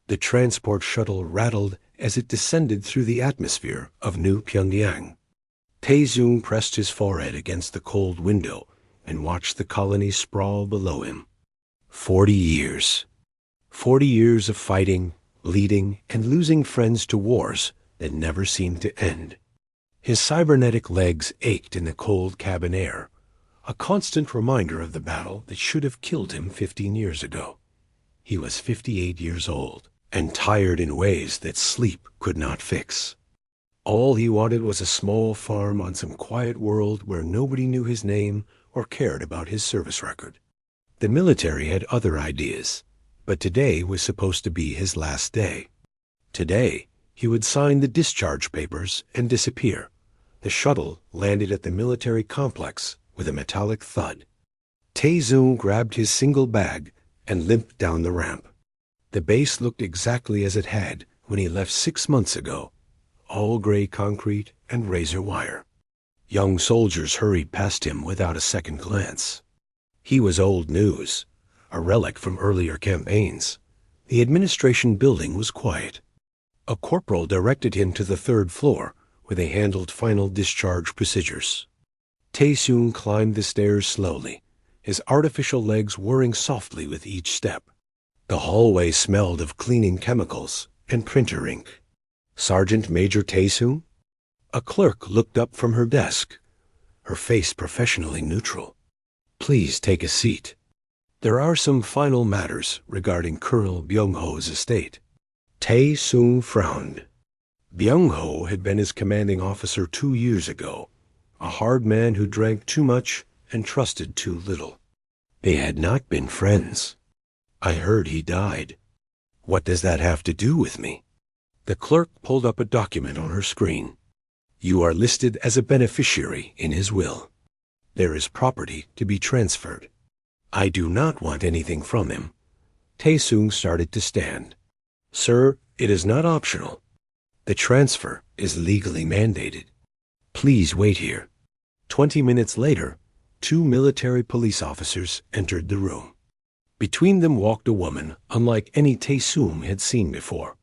The transport shuttle rattled as it descended through the atmosphere of New Pyongyang. Tae-Zoong pressed his forehead against the cold window and watched the colony sprawl below him. 40 years. 40 years of fighting, bleeding, and losing friends to wars that never seemed to end. His cybernetic legs ached in the cold cabin air, a constant reminder of the battle that should have killed him 15 years ago. He was 58 years old, and tired in ways that sleep could not fix. All he wanted was a small farm on some quiet world where nobody knew his name or cared about his service record. The military had other ideas, but today was supposed to be his last day. Today, he would sign the discharge papers and disappear. The shuttle landed at the military complex with a metallic thud. Tae-Zoong grabbed his single bag and limped down the ramp. The base looked exactly as it had when he left 6 months ago, all gray concrete and razor wire. Young soldiers hurried past him without a second glance. He was old news, a relic from earlier campaigns. The administration building was quiet. A corporal directed him to the 3rd floor, where they handled final discharge procedures. Tae-Zoong climbed the stairs slowly, his artificial legs whirring softly with each step. The hallway smelled of cleaning chemicals and printer ink. Sergeant Major Tae-Zoong? A clerk looked up from her desk, her face professionally neutral. Please take a seat. There are some final matters regarding Colonel Byung-ho's estate. Tae-Zoong frowned. Byung-ho had been his commanding officer 2 years ago, a hard man who drank too much and trusted too little. They had not been friends. I heard he died. What does that have to do with me? The clerk pulled up a document on her screen. You are listed as a beneficiary in his will. There is property to be transferred. I do not want anything from him. Tae-Zoong started to stand. Sir, it is not optional. The transfer is legally mandated. Please wait here. 20 minutes later, 2 military police officers entered the room. Between them walked a woman unlike any Tae-Zoong had seen before.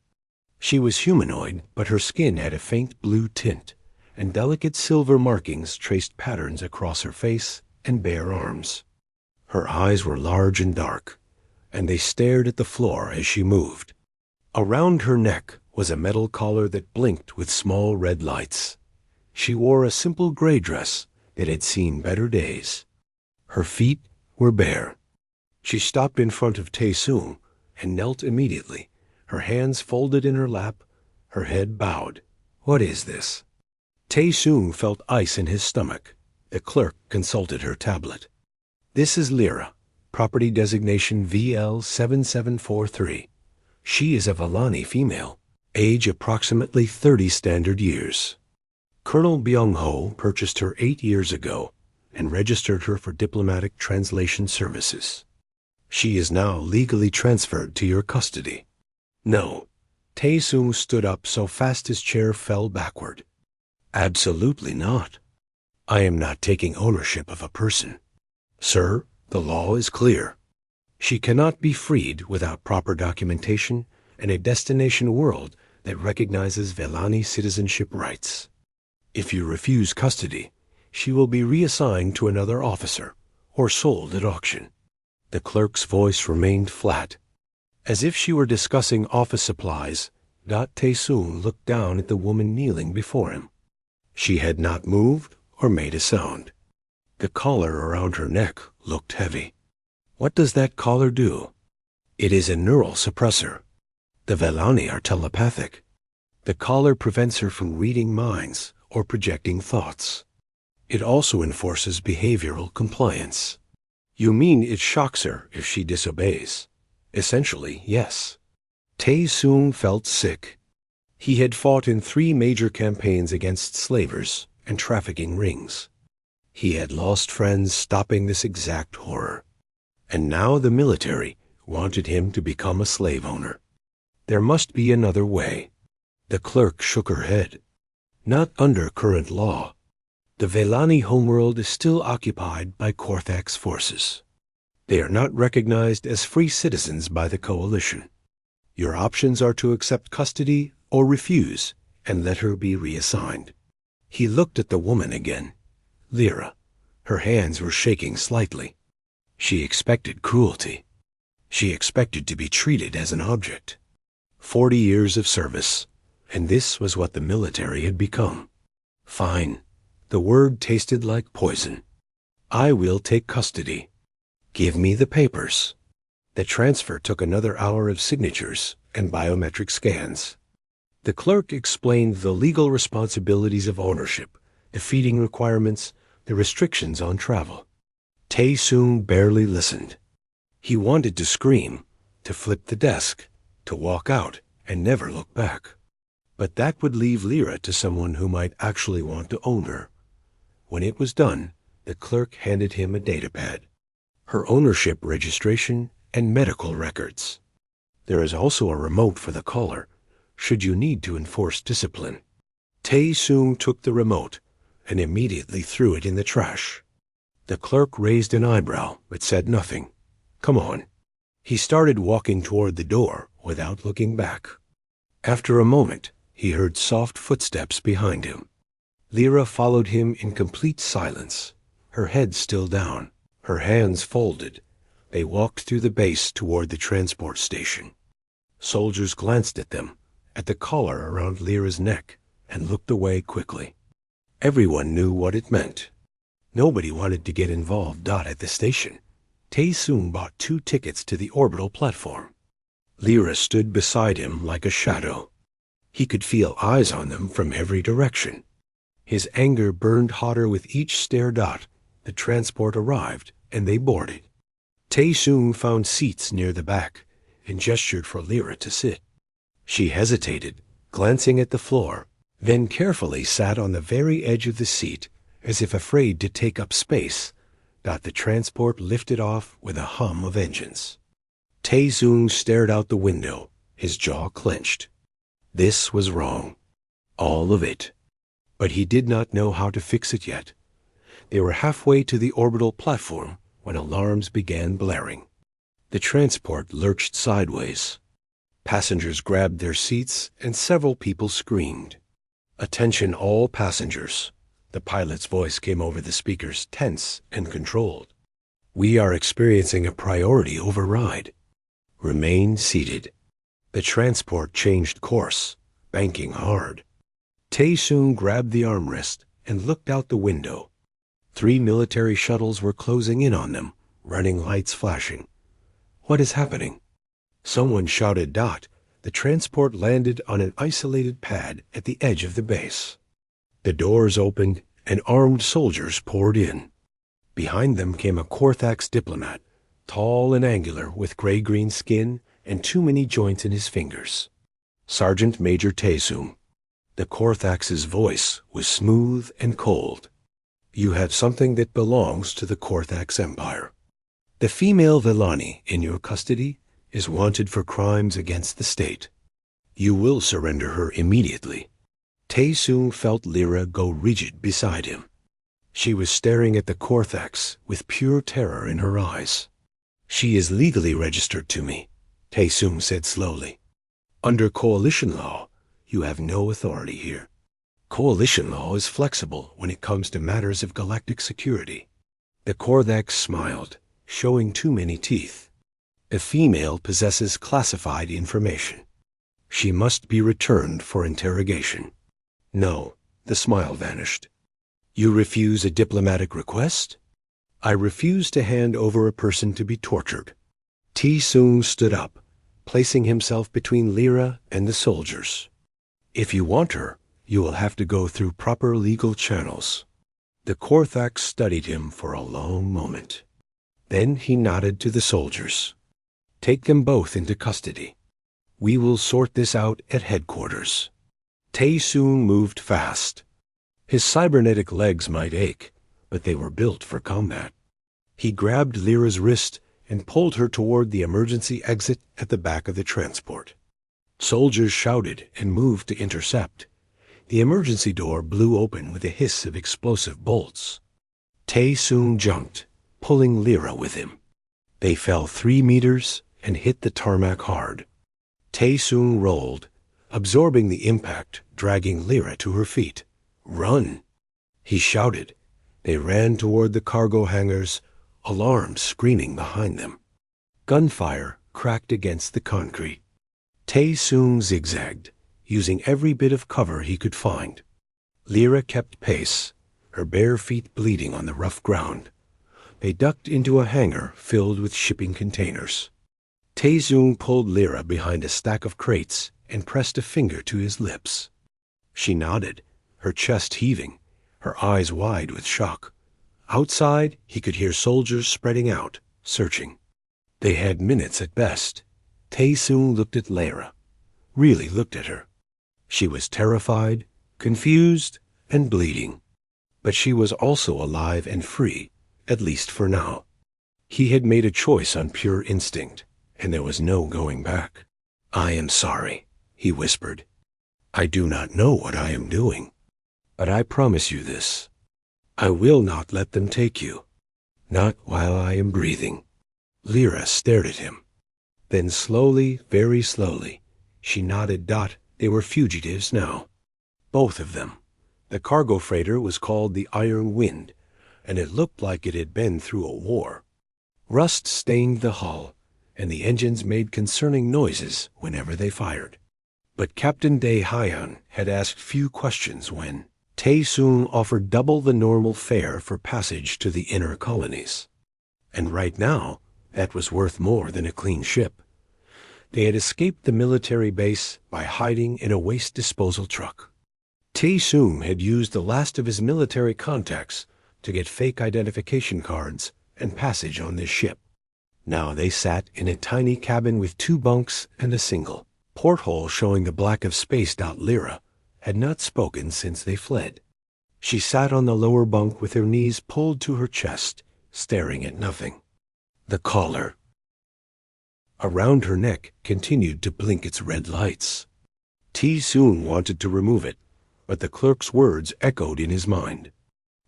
She was humanoid, but her skin had a faint blue tint, and delicate silver markings traced patterns across her face and bare arms. Her eyes were large and dark, and they stared at the floor as she moved. Around her neck was a metal collar that blinked with small red lights. She wore a simple gray dress that had seen better days. Her feet were bare. She stopped in front of Tae-Zoong and knelt immediately, her hands folded in her lap, her head bowed. What is this? Tae-Zoong felt ice in his stomach. The clerk consulted her tablet. This is Lyra, property designation VL7743. She is a Vellani female, age approximately 30 standard years. Colonel Byung-ho purchased her 8 years ago and registered her for diplomatic translation services. She is now legally transferred to your custody. No. Tae-Zoong stood up so fast his chair fell backward. Absolutely not. I am not taking ownership of a person. Sir, the law is clear. She cannot be freed without proper documentation and a destination world that recognizes Vellani citizenship rights. If you refuse custody, she will be reassigned to another officer or sold at auction. The clerk's voice remained flat. As if she were discussing office supplies, Tae-Zoong looked down at the woman kneeling before him. She had not moved or made a sound. The collar around her neck looked heavy. What does that collar do? It is a neural suppressor. The Vellani are telepathic. The collar prevents her from reading minds or projecting thoughts. It also enforces behavioral compliance. You mean it shocks her if she disobeys? Essentially, yes. Tae-Zoong felt sick. He had fought in 3 major campaigns against slavers and trafficking rings. He had lost friends stopping this exact horror. And now the military wanted him to become a slave owner. There must be another way. The clerk shook her head. Not under current law. The Vellani homeworld is still occupied by Korthak's forces. They are not recognized as free citizens by the coalition. Your options are to accept custody or refuse and let her be reassigned. He looked at the woman again. Lyra. Her hands were shaking slightly. She expected cruelty. She expected to be treated as an object. 40 years of service, and this was what the military had become. Fine. The word tasted like poison. I will take custody. Give me the papers. The transfer took another hour of signatures and biometric scans. The clerk explained the legal responsibilities of ownership, the feeding requirements, the restrictions on travel. Tae-Sung barely listened. He wanted to scream, to flip the desk, to walk out and never look back. But that would leave Lyra to someone who might actually want to own her. When it was done, the clerk handed him a datapad, her ownership registration and medical records. There is also a remote for the caller, should you need to enforce discipline. Tae-Sung took the remote and immediately threw it in the trash. The clerk raised an eyebrow but said nothing. Come on. He started walking toward the door without looking back. After a moment, he heard soft footsteps behind him. Lyra followed him in complete silence, her head still down, her hands folded. They walked through the base toward the transport station. Soldiers glanced at them, at the collar around Lyra's neck, and looked away quickly. Everyone knew what it meant. Nobody wanted to get involved. At the station, Tae-Sung bought 2 tickets to the orbital platform. Lyra stood beside him like a shadow. He could feel eyes on them from every direction. His anger burned hotter with each stare. The transport arrived, and they boarded. Tae-Sung found seats near the back and gestured for Lyra to sit. She hesitated, glancing at the floor, then carefully sat on the very edge of the seat, as if afraid to take up space. The transport lifted off with a hum of engines. Tae-Sung stared out the window, his jaw clenched. This was wrong. All of it. But he did not know how to fix it yet. They were halfway to the orbital platform when alarms began blaring. The transport lurched sideways. Passengers grabbed their seats and several people screamed. Attention all passengers. The pilot's voice came over the speakers, tense and controlled. We are experiencing a priority override. Remain seated. The transport changed course, banking hard. Tae-Sung grabbed the armrest and looked out the window. 3 military shuttles were closing in on them, running lights flashing. What is happening? Someone shouted. The transport landed on an isolated pad at the edge of the base. The doors opened and armed soldiers poured in. Behind them came a Korthax diplomat, tall and angular with gray-green skin and too many joints in his fingers. Sergeant Major Tae-Sung. The Korthax's voice was smooth and cold. You have something that belongs to the Korthax Empire. The female Villani in your custody is wanted for crimes against the state. You will surrender her immediately. Tae-Sung felt Lyra go rigid beside him. She was staring at the Korthax with pure terror in her eyes. She is legally registered to me, Tae-Sung said slowly. Under coalition law, you have no authority here. Coalition law is flexible when it comes to matters of galactic security. The Korthax smiled, showing too many teeth. A female possesses classified information. She must be returned for interrogation. No, the smile vanished. You refuse a diplomatic request? I refuse to hand over a person to be tortured. Tae-Sung stood up, placing himself between Lyra and the soldiers. If you want her, you will have to go through proper legal channels. The Korthax studied him for a long moment. Then he nodded to the soldiers. Take them both into custody. We will sort this out at headquarters. Tae-Sung moved fast. His cybernetic legs might ache, but they were built for combat. He grabbed Lyra's wrist and pulled her toward the emergency exit at the back of the transport. Soldiers shouted and moved to intercept. The emergency door blew open with a hiss of explosive bolts. Tae-Sung jumped, pulling Lyra with him. They fell 3 meters and hit the tarmac hard. Tae-sung rolled, absorbing the impact, dragging Lyra to her feet. "Run!" he shouted. They ran toward the cargo hangars, alarms screaming behind them. Gunfire cracked against the concrete. Tae-sung zigzagged, using every bit of cover he could find. Lyra kept pace, her bare feet bleeding on the rough ground. They ducked into a hangar filled with shipping containers. Tae-sung pulled Lyra behind a stack of crates and pressed a finger to his lips. She nodded, her chest heaving, her eyes wide with shock. Outside, he could hear soldiers spreading out, searching. They had minutes at best. Tae-sung looked at Lyra, really looked at her. She was terrified, confused, and bleeding. But she was also alive and free, at least for now. He had made a choice on pure instinct, and there was no going back. "I am sorry," he whispered. "I do not know what I am doing. But I promise you this. I will not let them take you. Not while I am breathing." Lyra stared at him. Then slowly, very slowly, she nodded. They were fugitives now. Both of them. The cargo freighter was called the Iron Wind, and it looked like it had been through a war. Rust stained the hull, and the engines made concerning noises whenever they fired. But Captain Dae Hyan had asked few questions when Tae-sung offered double the normal fare for passage to the inner colonies. And right now, that was worth more than a clean ship. They had escaped the military base by hiding in a waste disposal truck. Tae-sung had used the last of his military contacts to get fake identification cards and passage on this ship. Now they sat in a tiny cabin with 2 bunks and a single porthole showing the black of space. Lyra had not spoken since they fled. She sat on the lower bunk with her knees pulled to her chest, staring at nothing. The collar around her neck continued to blink its red lights. Tae-sung wanted to remove it, but the clerk's words echoed in his mind.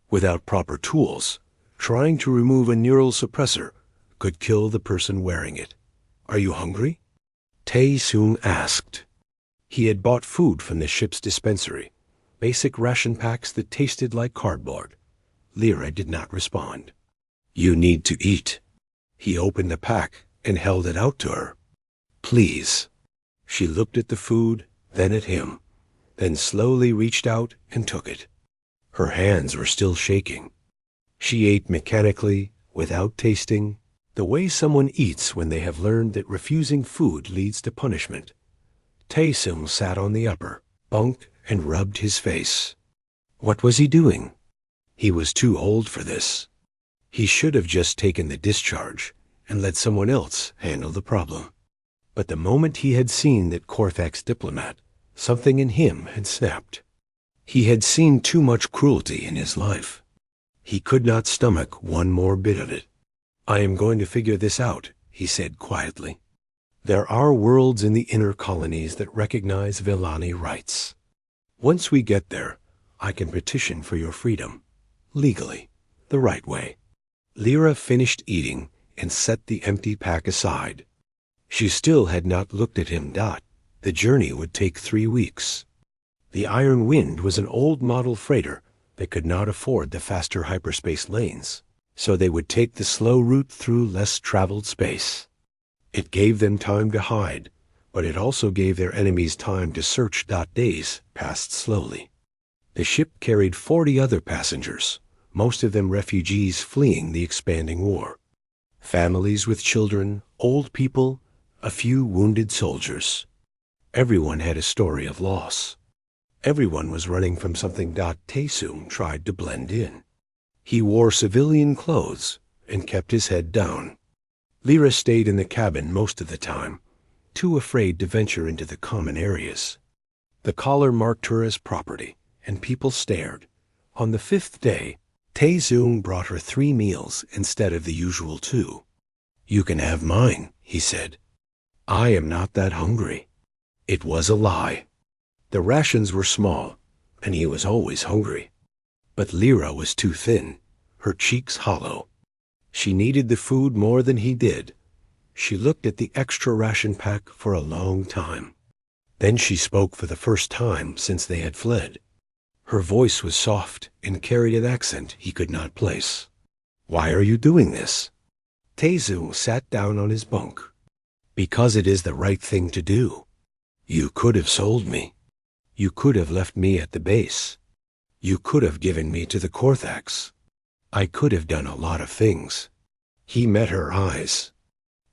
Without proper tools, trying to remove a neural suppressor could kill the person wearing it. "Are you hungry?" Tae-sung asked. He had bought food from the ship's dispensary, basic ration packs that tasted like cardboard. Lyra did not respond. "You need to eat." He opened the pack and held it out to her. "Please." She looked at the food, then at him, then slowly reached out and took it. Her hands were still shaking. She ate mechanically, without tasting, the way someone eats when they have learned that refusing food leads to punishment. Tae-sung sat on the upper bunk and rubbed his face. What was he doing? He was too old for this. He should have just taken the discharge and let someone else handle the problem. But the moment he had seen that Korthak's diplomat, something in him had snapped. He had seen too much cruelty in his life. He could not stomach one more bit of it. "I am going to figure this out," he said quietly. "There are worlds in the inner colonies that recognize Villani rights. Once we get there, I can petition for your freedom. Legally. The right way." Lyra finished eating and set the empty pack aside. She still had not looked at him. The journey would take 3 weeks. The Iron Wind was an old model freighter that could not afford the faster hyperspace lanes, so they would take the slow route through less traveled space. It gave them time to hide, but it also gave their enemies time to search. Days passed slowly. The ship carried 40 other passengers, most of them refugees fleeing the expanding war. Families with children, old people, a few wounded soldiers. Everyone had a story of loss. Everyone was running from something. Tae-sung tried to blend in. He wore civilian clothes and kept his head down. Lyra stayed in the cabin most of the time, too afraid to venture into the common areas. The collar marked her as property, and people stared. On the 5th day, Tae-sung brought her 3 meals instead of the usual 2. "You can have mine," he said. "I am not that hungry." It was a lie. The rations were small, and he was always hungry. But Lyra was too thin, her cheeks hollow. She needed the food more than he did. She looked at the extra ration pack for a long time. Then she spoke for the first time since they had fled. Her voice was soft and carried an accent he could not place. "Why are you doing this?" Taizong sat down on his bunk. "Because it is the right thing to do. You could have sold me. You could have left me at the base. You could have given me to the Korthax. I could have done a lot of things." He met her eyes.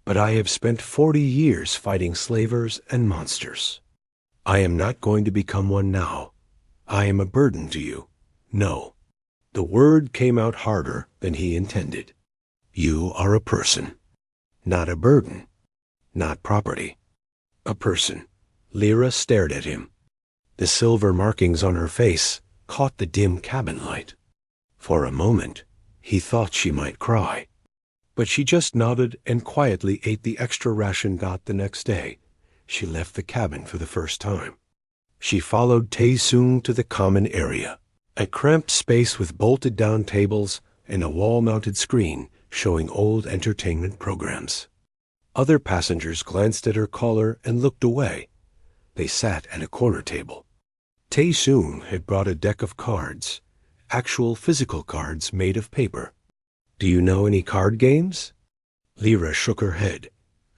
"But I have spent 40 years fighting slavers and monsters. I am not going to become one now. I am a burden to you. No." The word came out harder than he intended. "You are a person. Not a burden. Not property. A person." Lyra stared at him. The silver markings on her face caught the dim cabin light. For a moment, he thought she might cry. But she just nodded and quietly ate the extra ration got the next day. She left the cabin for the first time. She followed Tae-sung to the common area, a cramped space with bolted-down tables and a wall-mounted screen showing old entertainment programs. Other passengers glanced at her collar and looked away. They sat at a corner table. Tae-sung had brought a deck of cards, actual physical cards made of paper. "Do you know any card games?" Lyra shook her head.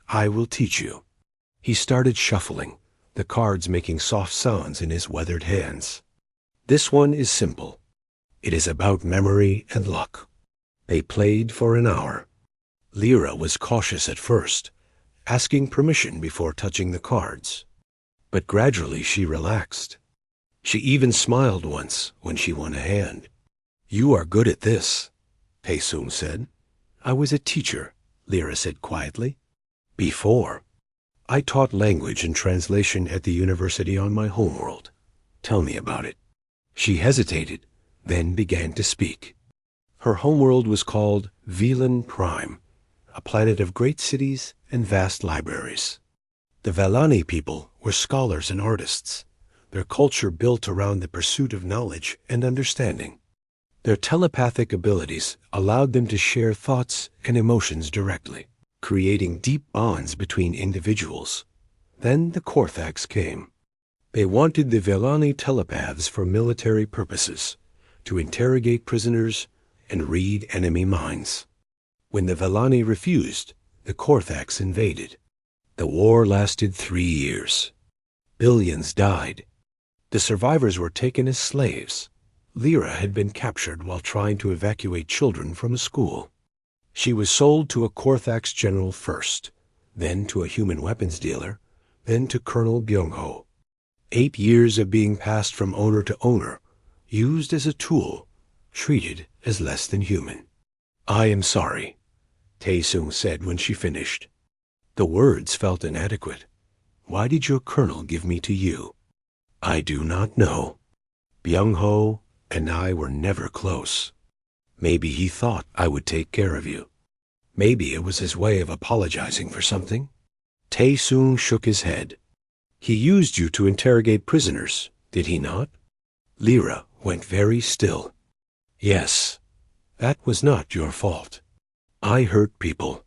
"I will teach you." He started shuffling, the cards making soft sounds in his weathered hands. "This one is simple. It is about memory and luck." They played for an hour. Lyra was cautious at first, asking permission before touching the cards. But gradually she relaxed. She even smiled once when she won a hand. "You are good at this," Tae-sung said. "I was a teacher," Lyra said quietly. "Before. I taught language and translation at the university on my homeworld. Tell me about it." She hesitated, then began to speak. Her homeworld was called Velan Prime, a planet of great cities and vast libraries. The Velani people were scholars and artists, their culture built around the pursuit of knowledge and understanding. Their telepathic abilities allowed them to share thoughts and emotions directly, creating deep bonds between individuals. Then the Korthax came. They wanted the Velani telepaths for military purposes, to interrogate prisoners and read enemy minds. When the Velani refused, the Korthax invaded. The war lasted 3 years. Billions died. The survivors were taken as slaves. Lyra had been captured while trying to evacuate children from a school. She was sold to a Korthax general first, then to a human weapons dealer, then to Colonel Byung-ho. 8 years of being passed from owner to owner, used as a tool, treated as less than human. "I am sorry," Tae-sung said when she finished. The words felt inadequate. "Why did your colonel give me to you?" "I do not know. Byung-ho and I were never close. Maybe he thought I would take care of you. Maybe it was his way of apologizing for something." Tae-sung shook his head. "He used you to interrogate prisoners, did he not?" Lyra went very still. "Yes, that was not your fault. I hurt people.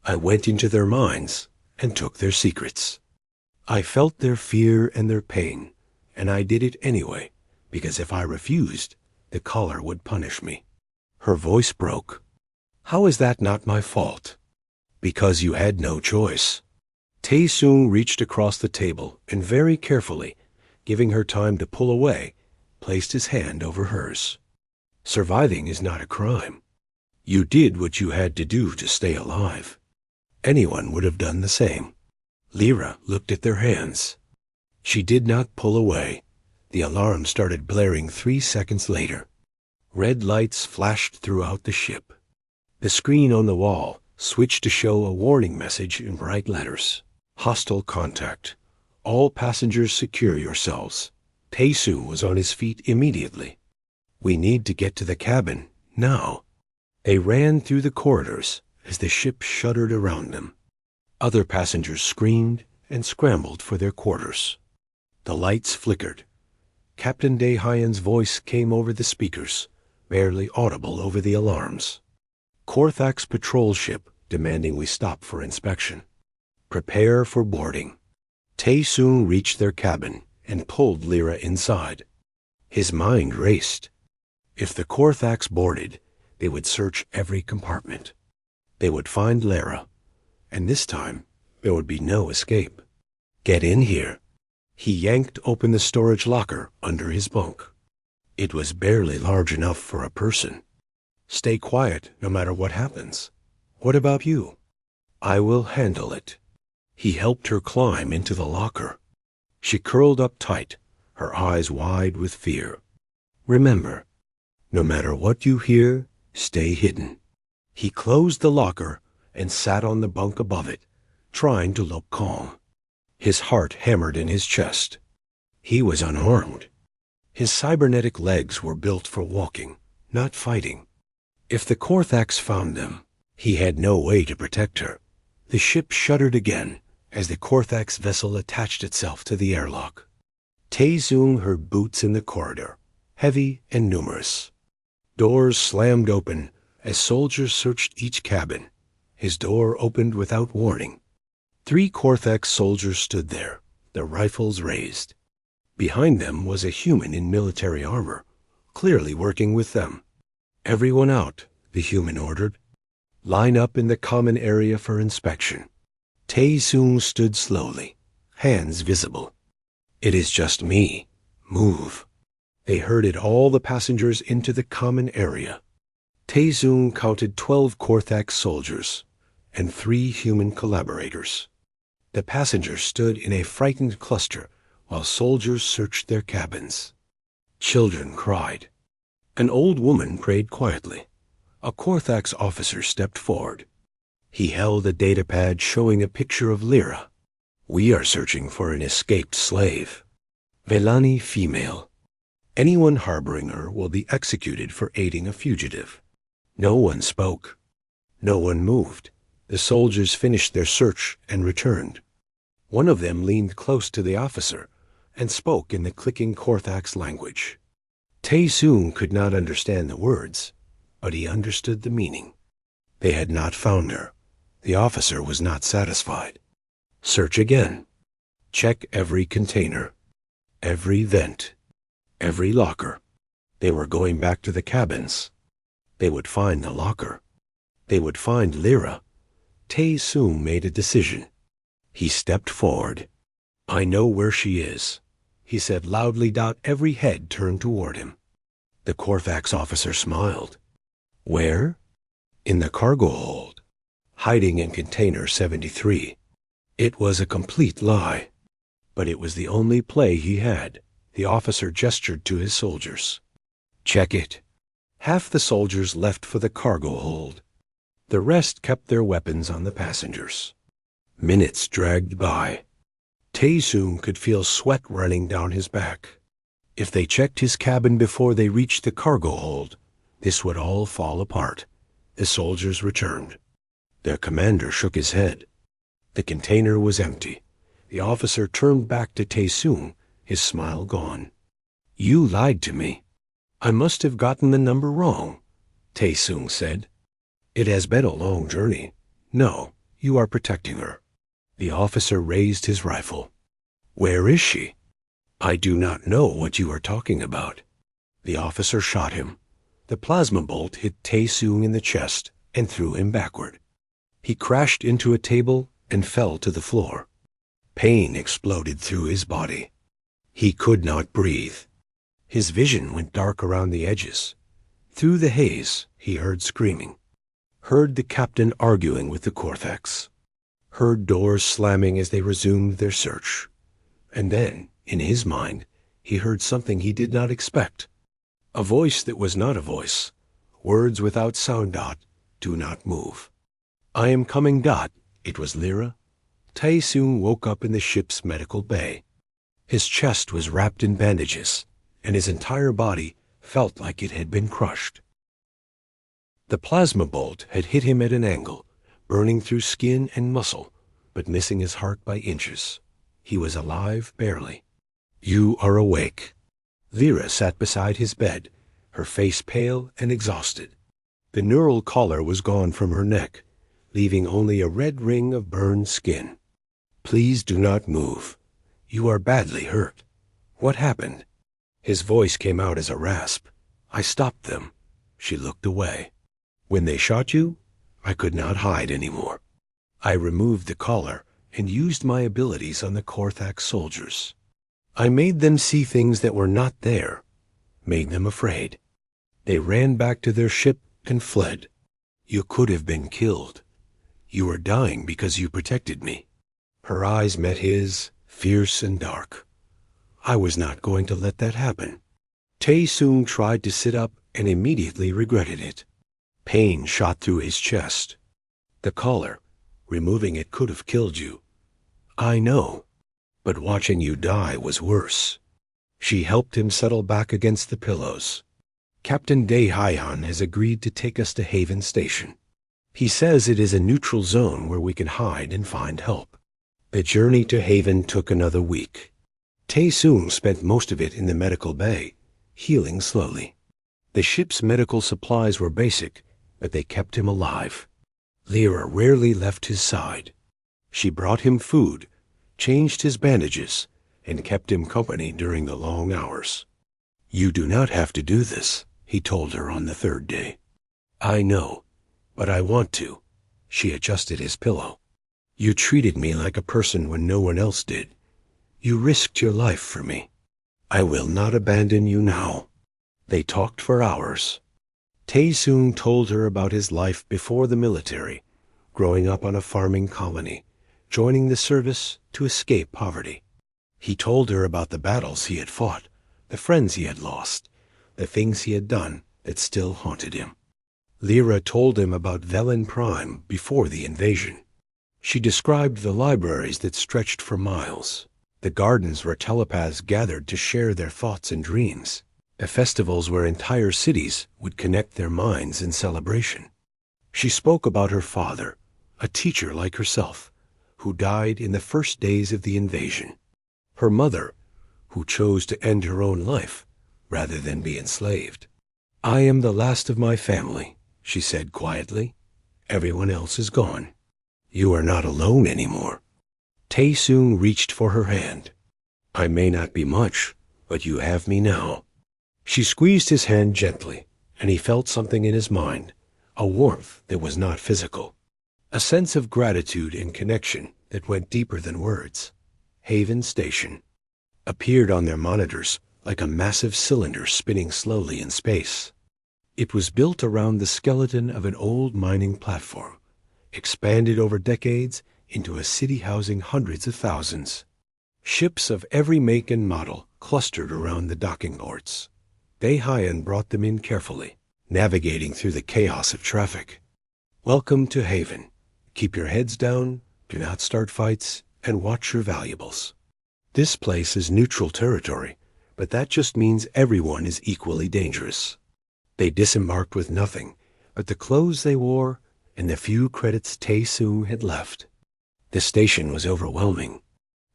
I went into their minds and took their secrets. I felt their fear and their pain, and I did it anyway, because if I refused, the collar would punish me." Her voice broke. "How is that not my fault?" "Because you had no choice." Tae-sung reached across the table and very carefully, giving her time to pull away, placed his hand over hers. "Surviving is not a crime. You did what you had to do to stay alive. Anyone would have done the same." Lyra looked at their hands. She did not pull away. The alarm started blaring 3 seconds later. Red lights flashed throughout the ship. The screen on the wall switched to show a warning message in bright letters. "Hostile contact. All passengers secure yourselves." Tae-sung was on his feet immediately. "We need to get to the cabin, now." They ran through the corridors as the ship shuddered around them. Other passengers screamed and scrambled for their quarters. The lights flickered. Captain Dae-hyun's voice came over the speakers, barely audible over the alarms. Korthax patrol ship demanding we stop for inspection. Prepare for boarding. Tae-sung reached their cabin and pulled Lyra inside. His mind raced. If the Korthax boarded, they would search every compartment. They would find Lyra, and this time there would be no escape. Get in here. He yanked open the storage locker under his bunk. It was barely large enough for a person. Stay quiet no matter what happens. What about you? I will handle it. He helped her climb into the locker. She curled up tight, her eyes wide with fear. Remember, no matter what you hear, stay hidden. He closed the locker and sat on the bunk above it, trying to look calm. His heart hammered in his chest. He was unarmed. His cybernetic legs were built for walking, not fighting. If the Korthax found them, he had no way to protect her. The ship shuddered again as the Korthax vessel attached itself to the airlock. Tae-sung heard boots in the corridor, heavy and numerous. Doors slammed open as soldiers searched each cabin. His door opened without warning. 3 Korthax soldiers stood there, their rifles raised. Behind them was a human in military armor, clearly working with them. Everyone out, the human ordered. Line up in the common area for inspection. Tae-sung stood slowly, hands visible. It is just me. Move. They herded all the passengers into the common area. Tae-sung counted 12 Korthax soldiers and 3 human collaborators. The passengers stood in a frightened cluster while soldiers searched their cabins. Children cried. An old woman prayed quietly. A Korthax officer stepped forward. He held a datapad showing a picture of Lyra. We are searching for an escaped slave. Velani female. Anyone harboring her will be executed for aiding a fugitive. No one spoke. No one moved. The soldiers finished their search and returned. One of them leaned close to the officer and spoke in the clicking Korthax language. Tae-sung could not understand the words, but he understood the meaning. They had not found her. The officer was not satisfied. Search again. Check every container, every vent, every locker. They were going back to the cabins. They would find the locker. They would find Lyra. Tae-sung made a decision. He stepped forward. I know where she is, he said loudly. Every head turned toward him. The Korthax officer smiled. Where? In the cargo hold, hiding in container 73. It was a complete lie, but it was the only play he had. The officer gestured to his soldiers. Check it. Half the soldiers left for the cargo hold. The rest kept their weapons on the passengers. Minutes dragged by. Tae-sung could feel sweat running down his back. If they checked his cabin before they reached the cargo hold, this would all fall apart. The soldiers returned. Their commander shook his head. The container was empty. The officer turned back to Tae-sung, his smile gone. You lied to me. I must have gotten the number wrong, Tae-sung said. It has been a long journey. No, you are protecting her. The officer raised his rifle. Where is she? I do not know what you are talking about. The officer shot him. The plasma bolt hit Tae-sung in the chest and threw him backward. He crashed into a table and fell to the floor. Pain exploded through his body. He could not breathe. His vision went dark around the edges. Through the haze, he heard screaming. Heard the captain arguing with the Korthax. Heard doors slamming as they resumed their search. And then, in his mind, he heard something he did not expect. A voice that was not a voice. Words without sound. Do not move. I am coming. It was Lyra. Tae-sung woke up in the ship's medical bay. His chest was wrapped in bandages, and his entire body felt like it had been crushed. The plasma bolt had hit him at an angle, burning through skin and muscle, but missing his heart by inches. He was alive barely. You are awake. Lyra sat beside his bed, her face pale and exhausted. The neural collar was gone from her neck. leaving only a red ring of burned skin. "Please do not move. You are badly hurt. What happened?" His voice came out as a rasp. "I stopped them." She looked away. "When they shot you, I could not hide anymore. I removed the collar and used my abilities on the Korthak soldiers. I made them see things that were not there, made them afraid. They ran back to their ship and fled. You could have been killed. You were dying because you protected me." Her eyes met his, fierce and dark. "I was not going to let that happen." Tae-Sung tried to sit up and immediately regretted it. Pain shot through his chest. "The collar, removing it could have killed you. I know, but watching you die was worse." She helped him settle back against the pillows. "Captain Dae-Haihan has agreed to take us to Haven Station. He says it is a neutral zone where we can hide and find help." The journey to Haven took another week. Tae-Sung spent most of it in the medical bay, healing slowly. The ship's medical supplies were basic, but they kept him alive. Lyra rarely left his side. She brought him food, changed his bandages, and kept him company during the long hours. "You do not have to do this," he told her on the third day. "I know, but I want to." She adjusted his pillow. "You treated me like a person when no one else did. You risked your life for me. I will not abandon you now." They talked for hours. Tae-Sung told her about his life before the military, growing up on a farming colony, joining the service to escape poverty. He told her about the battles he had fought, the friends he had lost, the things he had done that still haunted him. Lyra told him about Velen Prime before the invasion. She described the libraries that stretched for miles, the gardens where telepaths gathered to share their thoughts and dreams, the festivals where entire cities would connect their minds in celebration. She spoke about her father, a teacher like herself, who died in the first days of the invasion. Her mother, who chose to end her own life rather than be enslaved. "I am the last of my family," she said quietly. "Everyone else is gone. You are not alone anymore." Tae-Sung reached for her hand. "I may not be much, but you have me now." She squeezed his hand gently, and he felt something in his mind, a warmth that was not physical, a sense of gratitude and connection that went deeper than words. Haven Station appeared on their monitors like a massive cylinder spinning slowly in space. It was built around the skeleton of an old mining platform, expanded over decades into a city housing hundreds of thousands. Ships of every make and model clustered around the docking ports. Dae-Haihan brought them in carefully, navigating through the chaos of traffic. "Welcome to Haven. Keep your heads down, do not start fights, and watch your valuables. This place is neutral territory, but that just means everyone is equally dangerous." They disembarked with nothing but the clothes they wore and the few credits Tae-Sung had left. The station was overwhelming.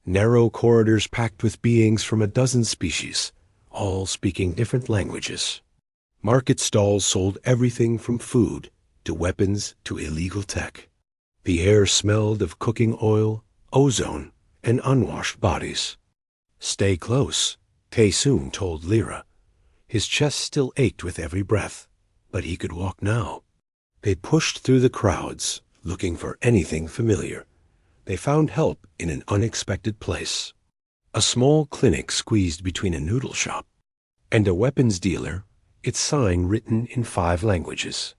Narrow corridors packed with beings from a dozen species, all speaking different languages. Market stalls sold everything from food to weapons to illegal tech. The air smelled of cooking oil, ozone, and unwashed bodies. "Stay close," Tae-Sung told Lyra. His chest still ached with every breath, but he could walk now. They pushed through the crowds, looking for anything familiar. They found help in an unexpected place. A small clinic squeezed between a noodle shop and a weapons dealer, its sign written in 5 languages.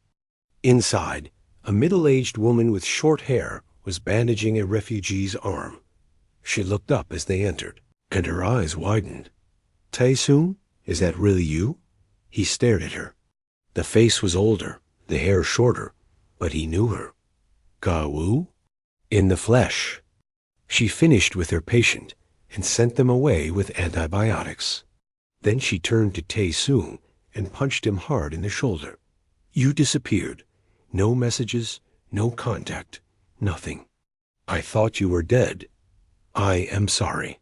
Inside, a middle-aged woman with short hair was bandaging a refugee's arm. She looked up as they entered, and her eyes widened. "Tae-Sung, is that really you?" He stared at her. The face was older, the hair shorter, but he knew her. "Ga-Woo?" "In the flesh." She finished with her patient and sent them away with antibiotics. Then she turned to Tae-Sung and punched him hard in the shoulder. "You disappeared. No messages, no contact, nothing. I thought you were dead. I am sorry.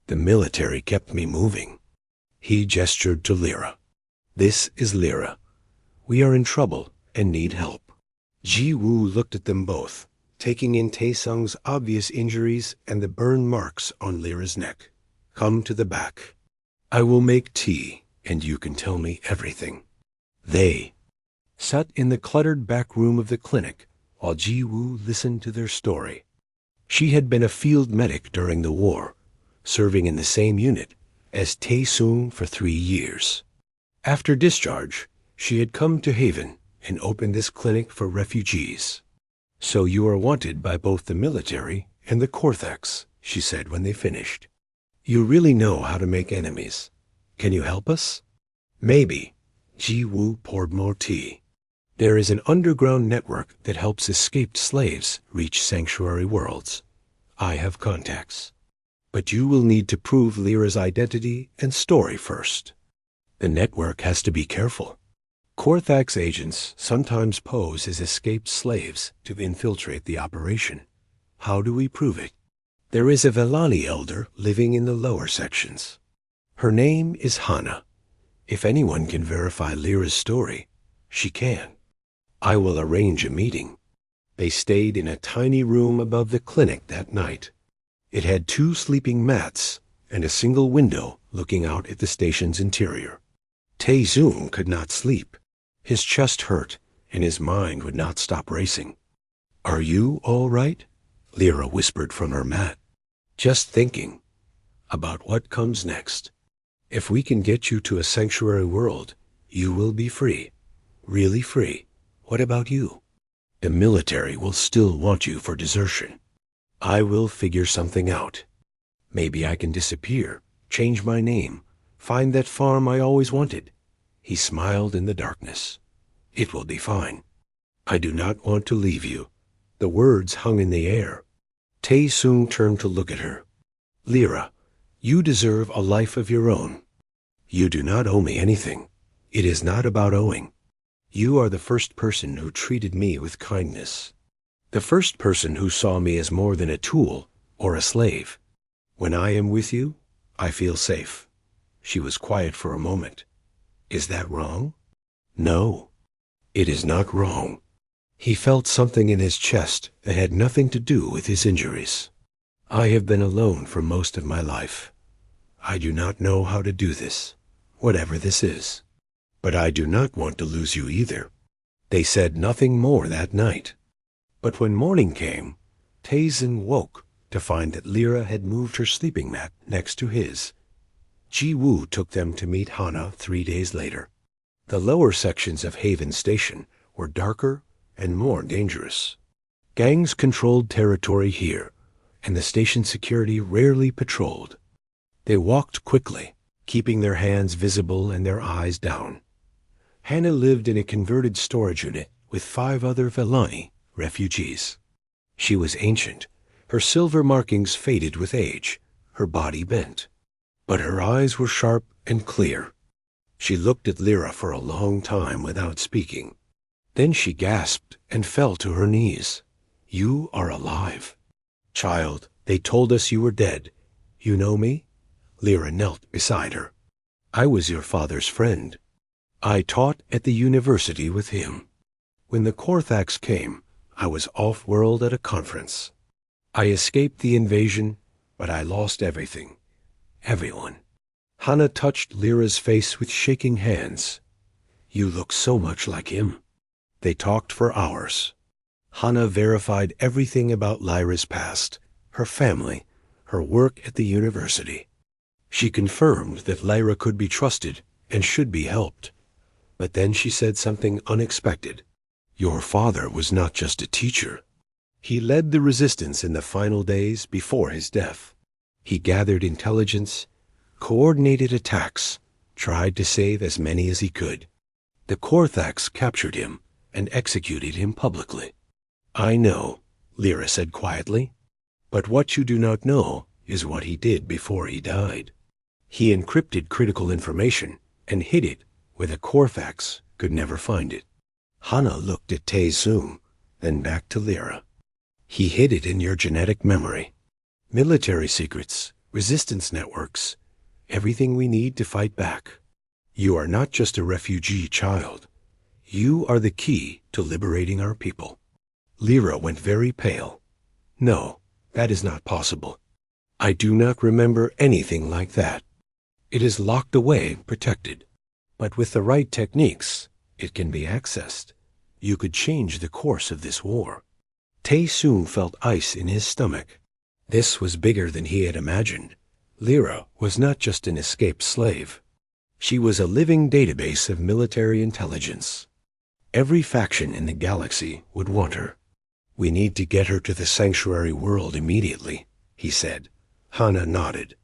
The military kept me moving." He gestured to Lyra. "This is Lyra. We are in trouble and need help." Ji Woo looked at them both, taking in Taesung's obvious injuries and the burn marks on Lyra's neck. Come to the back. I will make tea, and you can tell me everything. They sat in the cluttered back room of the clinic while Ji Woo listened to their story. She had been a field medic during the war, serving in the same unit as Taesung for 3 years. After discharge, she had come to Haven and opened this clinic for refugees. So you are wanted by both the military and the Korthax, she said when they finished. You really know how to make enemies. Can you help us? Maybe. Ji Woo poured more tea. There is an underground network that helps escaped slaves reach sanctuary worlds. I have contacts. But you will need to prove Lyra's identity and story first. The network has to be careful. Korthax agents sometimes pose as escaped slaves to infiltrate the operation. How do we prove it? There is a Vellani elder living in the lower sections. Her name is Hana. If anyone can verify Lyra's story, she can. I will arrange a meeting. They stayed in a tiny room above the clinic that night. It had 2 sleeping mats and a single window looking out at the station's interior. Taesung could not sleep. His chest hurt, and his mind would not stop racing. Are you all right? Lyra whispered from her mat. Just thinking about what comes next. If we can get you to a sanctuary world, you will be free. Really free. What about you? The military will still want you for desertion. I will figure something out. Maybe I can disappear, change my name, find that farm I always wanted. He smiled in the darkness. It will be fine. I do not want to leave you. The words hung in the air. Taesung turned to look at her. Lyra, you deserve a life of your own. You do not owe me anything. It is not about owing. You are the first person who treated me with kindness. The first person who saw me as more than a tool or a slave. When I am with you, I feel safe. She was quiet for a moment. Is that wrong? No, it is not wrong. He felt something in his chest that had nothing to do with his injuries. I have been alone for most of my life. I do not know how to do this, whatever this is. But I do not want to lose you either. They said nothing more that night. But when morning came, Taesung woke to find that Lyra had moved her sleeping mat next to his. Ji Woo took them to meet Hana 3 days later. The lower sections of Haven Station were darker and more dangerous. Gangs controlled territory here, and the station security rarely patrolled. They walked quickly, keeping their hands visible and their eyes down. Hana lived in a converted storage unit with 5 other Vellani refugees. She was ancient. Her silver markings faded with age, her body bent. But her eyes were sharp and clear. She looked at Lyra for a long time without speaking. Then she gasped and fell to her knees. You are alive. Child, they told us you were dead. You know me? Lyra knelt beside her. I was your father's friend. I taught at the university with him. When the Korthax came, I was off-world at a conference. I escaped the invasion, but I lost everything. Everyone. Hana touched Lyra's face with shaking hands. You look so much like him. They talked for hours. Hana verified everything about Lyra's past, her family, her work at the university. She confirmed that Lyra could be trusted and should be helped. But then she said something unexpected. Your father was not just a teacher. He led the resistance in the final days before his death. He gathered intelligence, coordinated attacks, tried to save as many as he could. The Korthax captured him and executed him publicly. I know, Lyra said quietly. But what you do not know is what he did before he died. He encrypted critical information and hid it where the Korthax could never find it. Hana looked at Taesung, then back to Lyra. He hid it in your genetic memory. Military secrets, resistance networks, everything we need to fight back. You are not just a refugee child. You are the key to liberating our people. Lyra went very pale. No, that is not possible. I do not remember anything like that. It is locked away, protected. But with the right techniques, it can be accessed. You could change the course of this war. Tae-Sung felt ice in his stomach. This was bigger than he had imagined. Lyra was not just an escaped slave. She was a living database of military intelligence. Every faction in the galaxy would want her. We need to get her to the sanctuary world immediately, he said. Hana nodded.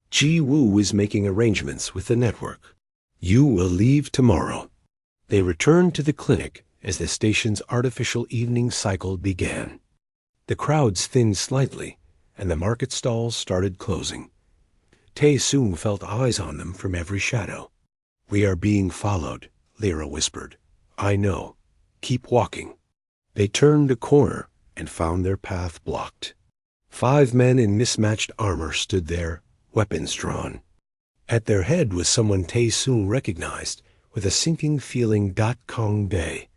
Ji Woo is making arrangements with the network. You will leave tomorrow. They returned to the clinic as the station's artificial evening cycle began. The crowds thinned slightly, and the market stalls started closing. Tae-Sung felt eyes on them from every shadow. We are being followed, Lyra whispered. I know. Keep walking. They turned a corner and found their path blocked. 5 men in mismatched armor stood there, weapons drawn. At their head was someone Tae-Sung recognized with a sinking feeling. Kang Dae.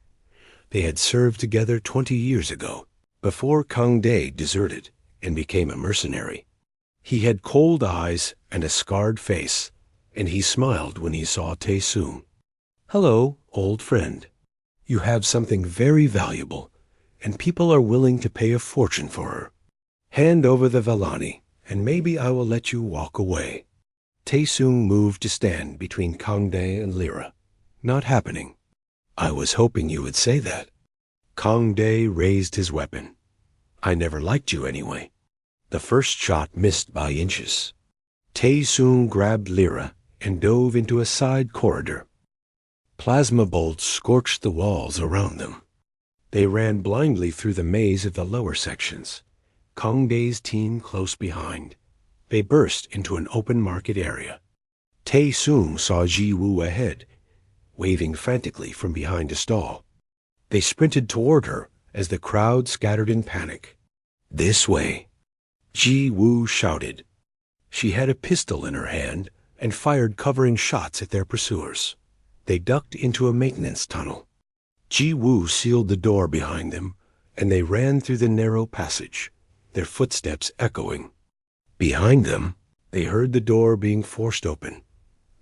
They had served together 20 years ago, before Kang Dae deserted and became a mercenary. He had cold eyes and a scarred face, and he smiled when he saw Tae-Sung. Hello, old friend. You have something very valuable, and people are willing to pay a fortune for her. Hand over the Vellani, and maybe I will let you walk away. Tae-Sung moved to stand between Kang Dae and Lyra. Not happening. I was hoping you would say that. Kang Dae raised his weapon. I never liked you anyway. The first shot missed by inches. Tae-Sung grabbed Lyra and dove into a side corridor. Plasma bolts scorched the walls around them. They ran blindly through the maze of the lower sections, Kang Dae's team close behind. They burst into an open market area. Tae-Sung saw Ji Woo ahead, waving frantically from behind a stall. They sprinted toward her as the crowd scattered in panic. This way. Ji Woo shouted. She had a pistol in her hand and fired covering shots at their pursuers. They ducked into a maintenance tunnel. Ji Woo sealed the door behind them, and they ran through the narrow passage, their footsteps echoing. Behind them, they heard the door being forced open.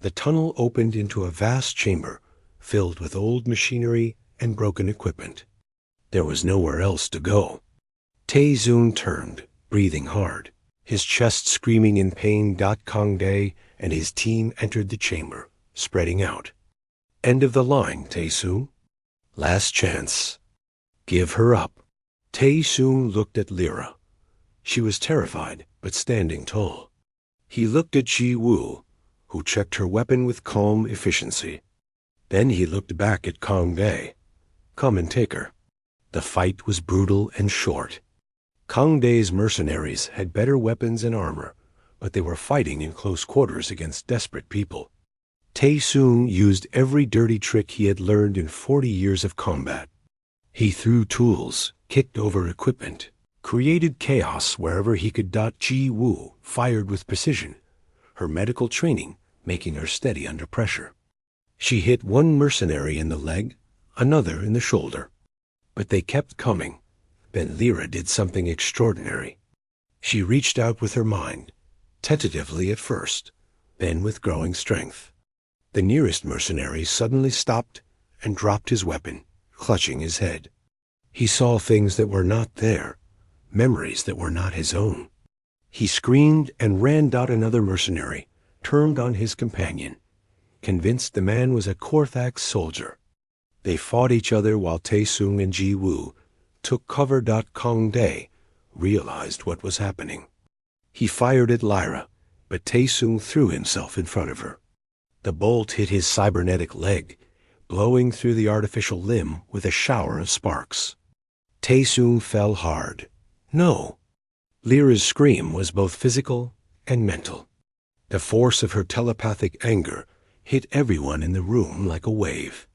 The tunnel opened into a vast chamber filled with old machinery and broken equipment. There was nowhere else to go. Tae-Sung turned, breathing hard, his chest screaming in pain. Kang Dae and his team entered the chamber, spreading out. End of the line, Tae-Sung. Last chance. Give her up. Tae-Sung looked at Lyra. She was terrified, but standing tall. He looked at Ji Woo, who checked her weapon with calm efficiency. Then he looked back at Kang Dae. Come and take her. The fight was brutal and short. Kang Dae's mercenaries had better weapons and armor, but they were fighting in close quarters against desperate people. Tae-Sung used every dirty trick he had learned in 40 years of combat. He threw tools, kicked over equipment, created chaos wherever he could. Ji Woo fired with precision, her medical training making her steady under pressure. She hit one mercenary in the leg, another in the shoulder. But they kept coming. Then Lyra did something extraordinary. She reached out with her mind, tentatively at first, then with growing strength. The nearest mercenary suddenly stopped and dropped his weapon, clutching his head. He saw things that were not there, memories that were not his own. He screamed and ran. Another mercenary turned on his companion, convinced the man was a Korthax soldier. They fought each other while Tae-Sung and Ji Woo took cover. Kang Dae realized what was happening. He fired at Lyra, but Tae-Sung threw himself in front of her. The bolt hit his cybernetic leg, blowing through the artificial limb with a shower of sparks. Tae-Sung fell hard. No. Lyra's scream was both physical and mental. The force of her telepathic anger hit everyone in the room like a wave.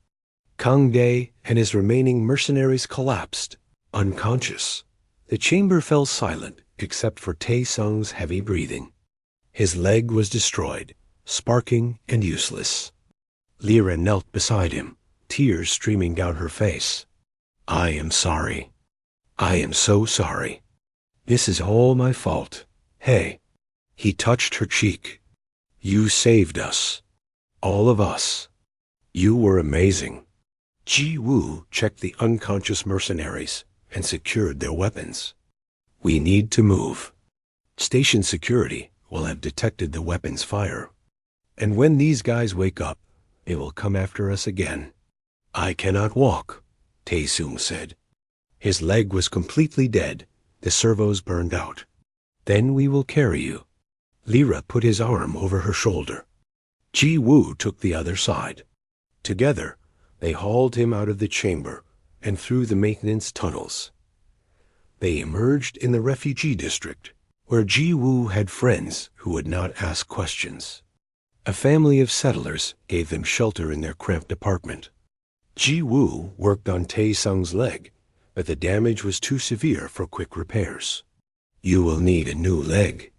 Kang Dae and his remaining mercenaries collapsed, unconscious. The chamber fell silent except for Tae-Sung's heavy breathing. His leg was destroyed, sparking and useless. Lyra knelt beside him, tears streaming down her face. I am sorry. I am so sorry. This is all my fault. Hey. He touched her cheek. You saved us. All of us. You were amazing. Ji Woo checked the unconscious mercenaries and secured their weapons. We need to move. Station security will have detected the weapons fire. And when these guys wake up, they will come after us again. I cannot walk, Tae-sung said. His leg was completely dead. The servos burned out. Then we will carry you. Lyra put his arm over her shoulder. Ji Woo took the other side. Together, they hauled him out of the chamber and through the maintenance tunnels. They emerged in the refugee district, where Ji Woo had friends who would not ask questions. A family of settlers gave them shelter in their cramped apartment. Ji Woo worked on Tae-sung's leg, but the damage was too severe for quick repairs. You will need a new leg.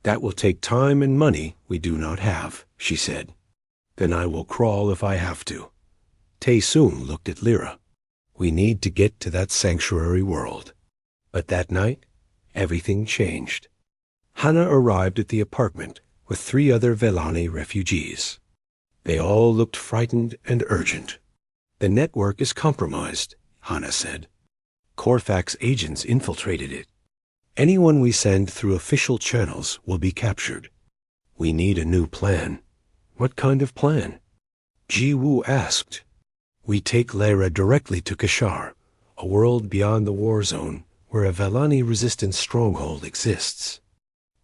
That will take time and money we do not have, she said. Then I will crawl if I have to. Tae-sung looked at Lyra. We need to get to that sanctuary world. But that night, everything changed. Hana arrived at the apartment with 3 other Velani refugees. They all looked frightened and urgent. The network is compromised, Hana said. Korthak's agents infiltrated it. Anyone we send through official channels will be captured. We need a new plan. What kind of plan? Ji Woo asked. We take Lyra directly to Kashar, a world beyond the war zone where a Velani resistance stronghold exists.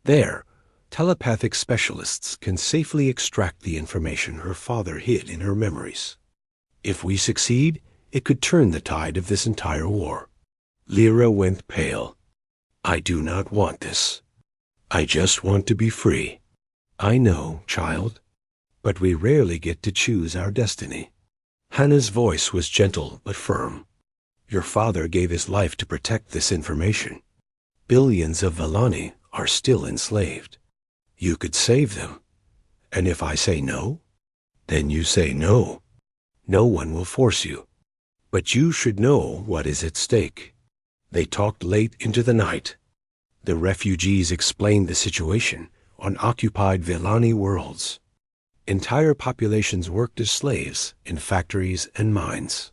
There, telepathic specialists can safely extract the information her father hid in her memories. If we succeed, it could turn the tide of this entire war. Lyra went pale. I do not want this. I just want to be free. I know, child. But we rarely get to choose our destiny. Hannah's voice was gentle but firm. Your father gave his life to protect this information. Billions of Velani are still enslaved. You could save them. And if I say no, then you say no. No one will force you. But you should know what is at stake. They talked late into the night. The refugees explained the situation on occupied Velani worlds. Entire populations worked as slaves in factories and mines.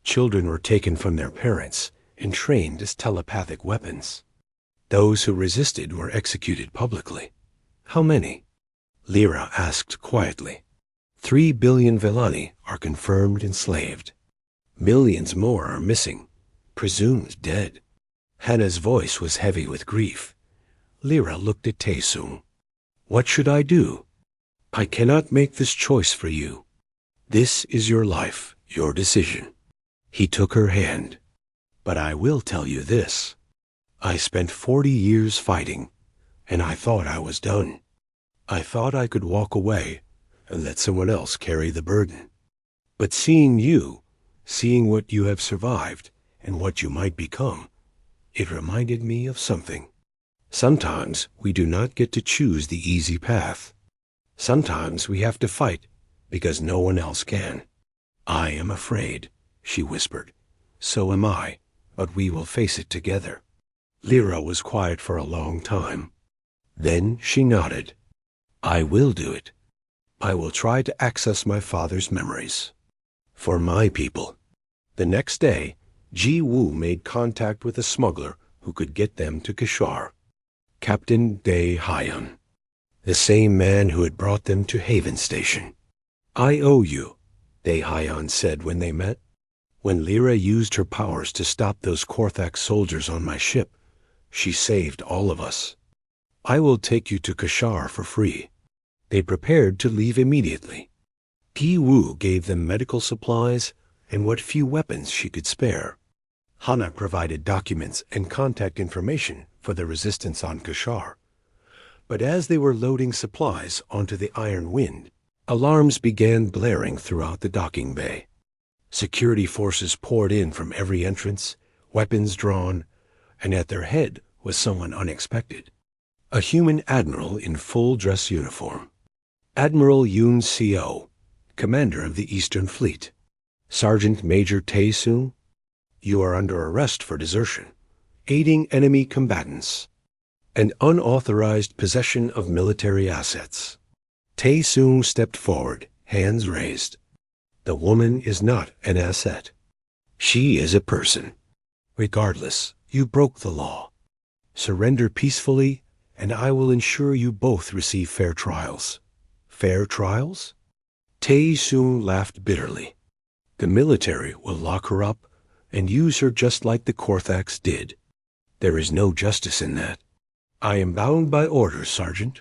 Children were taken from their parents and trained as telepathic weapons. Those who resisted were executed publicly. How many? Lyra asked quietly. 3 billion Velani are confirmed enslaved. Millions more are missing, presumed dead. Hannah's voice was heavy with grief. Lyra looked at Tae-sung. What should I do? I cannot make this choice for you. This is your life, your decision. He took her hand. But I will tell you this. I spent 40 years fighting, and I thought I was done. I thought I could walk away and let someone else carry the burden. But seeing you, seeing what you have survived and what you might become, it reminded me of something. Sometimes we do not get to choose the easy path. Sometimes we have to fight because no one else can. I am afraid, she whispered. So am I, but we will face it together. Lyra was quiet for a long time. Then she nodded. I will do it. I will try to access my father's memories. For my people. The next day, Ji Woo made contact with a smuggler who could get them to Kashar. Captain Dae Hyun, the same man who had brought them to Haven Station. I owe you, Dae Hyun said when they met. When Lyra used her powers to stop those Korthak soldiers on my ship, she saved all of us. I will take you to Kashar for free. They prepared to leave immediately. Ji Woo gave them medical supplies and what few weapons she could spare. Hana provided documents and contact information for the resistance on Kashar. But as they were loading supplies onto the Iron Wind, alarms began blaring throughout the docking bay. Security forces poured in from every entrance, weapons drawn, and at their head was someone unexpected. A human admiral in full dress uniform. Admiral Yoon Seo, commander of the Eastern Fleet. Sergeant Major Tae-sung, you are under arrest for desertion, aiding enemy combatants, and unauthorized possession of military assets. Tae-sung stepped forward, hands raised. The woman is not an asset. She is a person. Regardless, you broke the law. Surrender peacefully, and I will ensure you both receive fair trials. Fair trials? Tae-sung laughed bitterly. The military will lock her up and use her just like the Korthax did. There is no justice in that. I am bound by orders, Sergeant.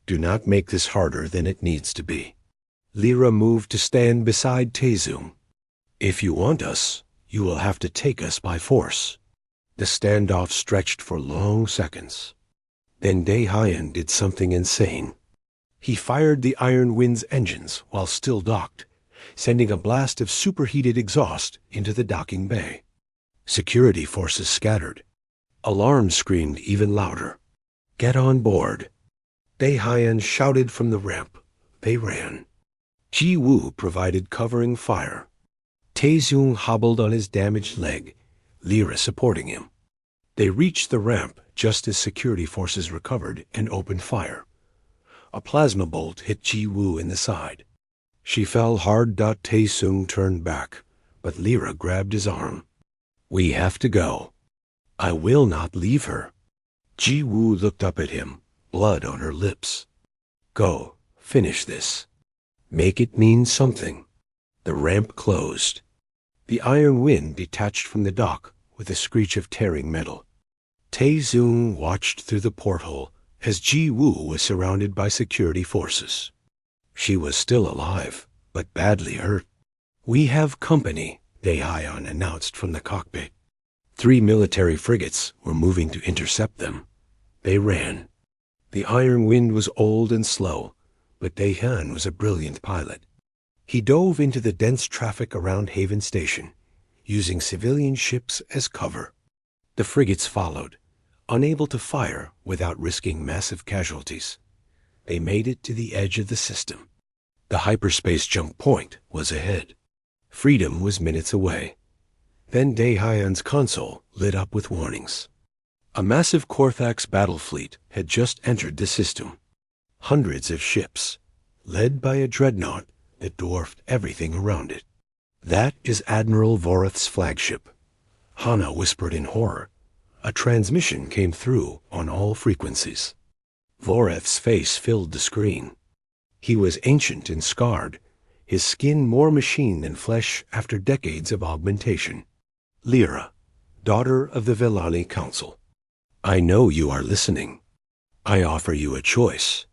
Do not make this harder than it needs to be. Lyra moved to stand beside Tae-sung. If you want us, you will have to take us by force. The standoff stretched for long seconds. Then Dae-Hyan did something insane. He fired the Iron Wind's engines while still docked, sending a blast of superheated exhaust into the docking bay. Security forces scattered. Alarms screamed even louder. Get on board. Dae-Hyan shouted from the ramp. They ran. Ji-woo provided covering fire. Tae-sung hobbled on his damaged leg, Lyra supporting him. They reached the ramp just as security forces recovered and opened fire. A plasma bolt hit Ji-woo in the side. She fell hard. Tae-sung turned back, but Lyra grabbed his arm. We have to go. I will not leave her. Ji-woo looked up at him, blood on her lips. Go, finish this. Make it mean something. The ramp closed. The Iron Wind detached from the dock with a screech of tearing metal. Tae-sung watched through the porthole as Ji-woo was surrounded by security forces. She was still alive, but badly hurt. We have company, Dae-Hyan announced from the cockpit. 3 military frigates were moving to intercept them. They ran. The Iron Wind was old and slow, but Dae-Hyan was a brilliant pilot. He dove into the dense traffic around Haven Station, using civilian ships as cover. The frigates followed, unable to fire without risking massive casualties. They made it to the edge of the system. The hyperspace jump point was ahead. Freedom was minutes away. Then Dae-Hyan's console lit up with warnings. A massive Korthax battle fleet had just entered the system. Hundreds of ships, led by a dreadnought that dwarfed everything around it. That is Admiral Voreth's flagship. Hana whispered in horror. A transmission came through on all frequencies. Voreth's face filled the screen. He was ancient and scarred, his skin more machine than flesh after decades of augmentation. Lyra, daughter of the Vellani Council. I know you are listening. I offer you a choice.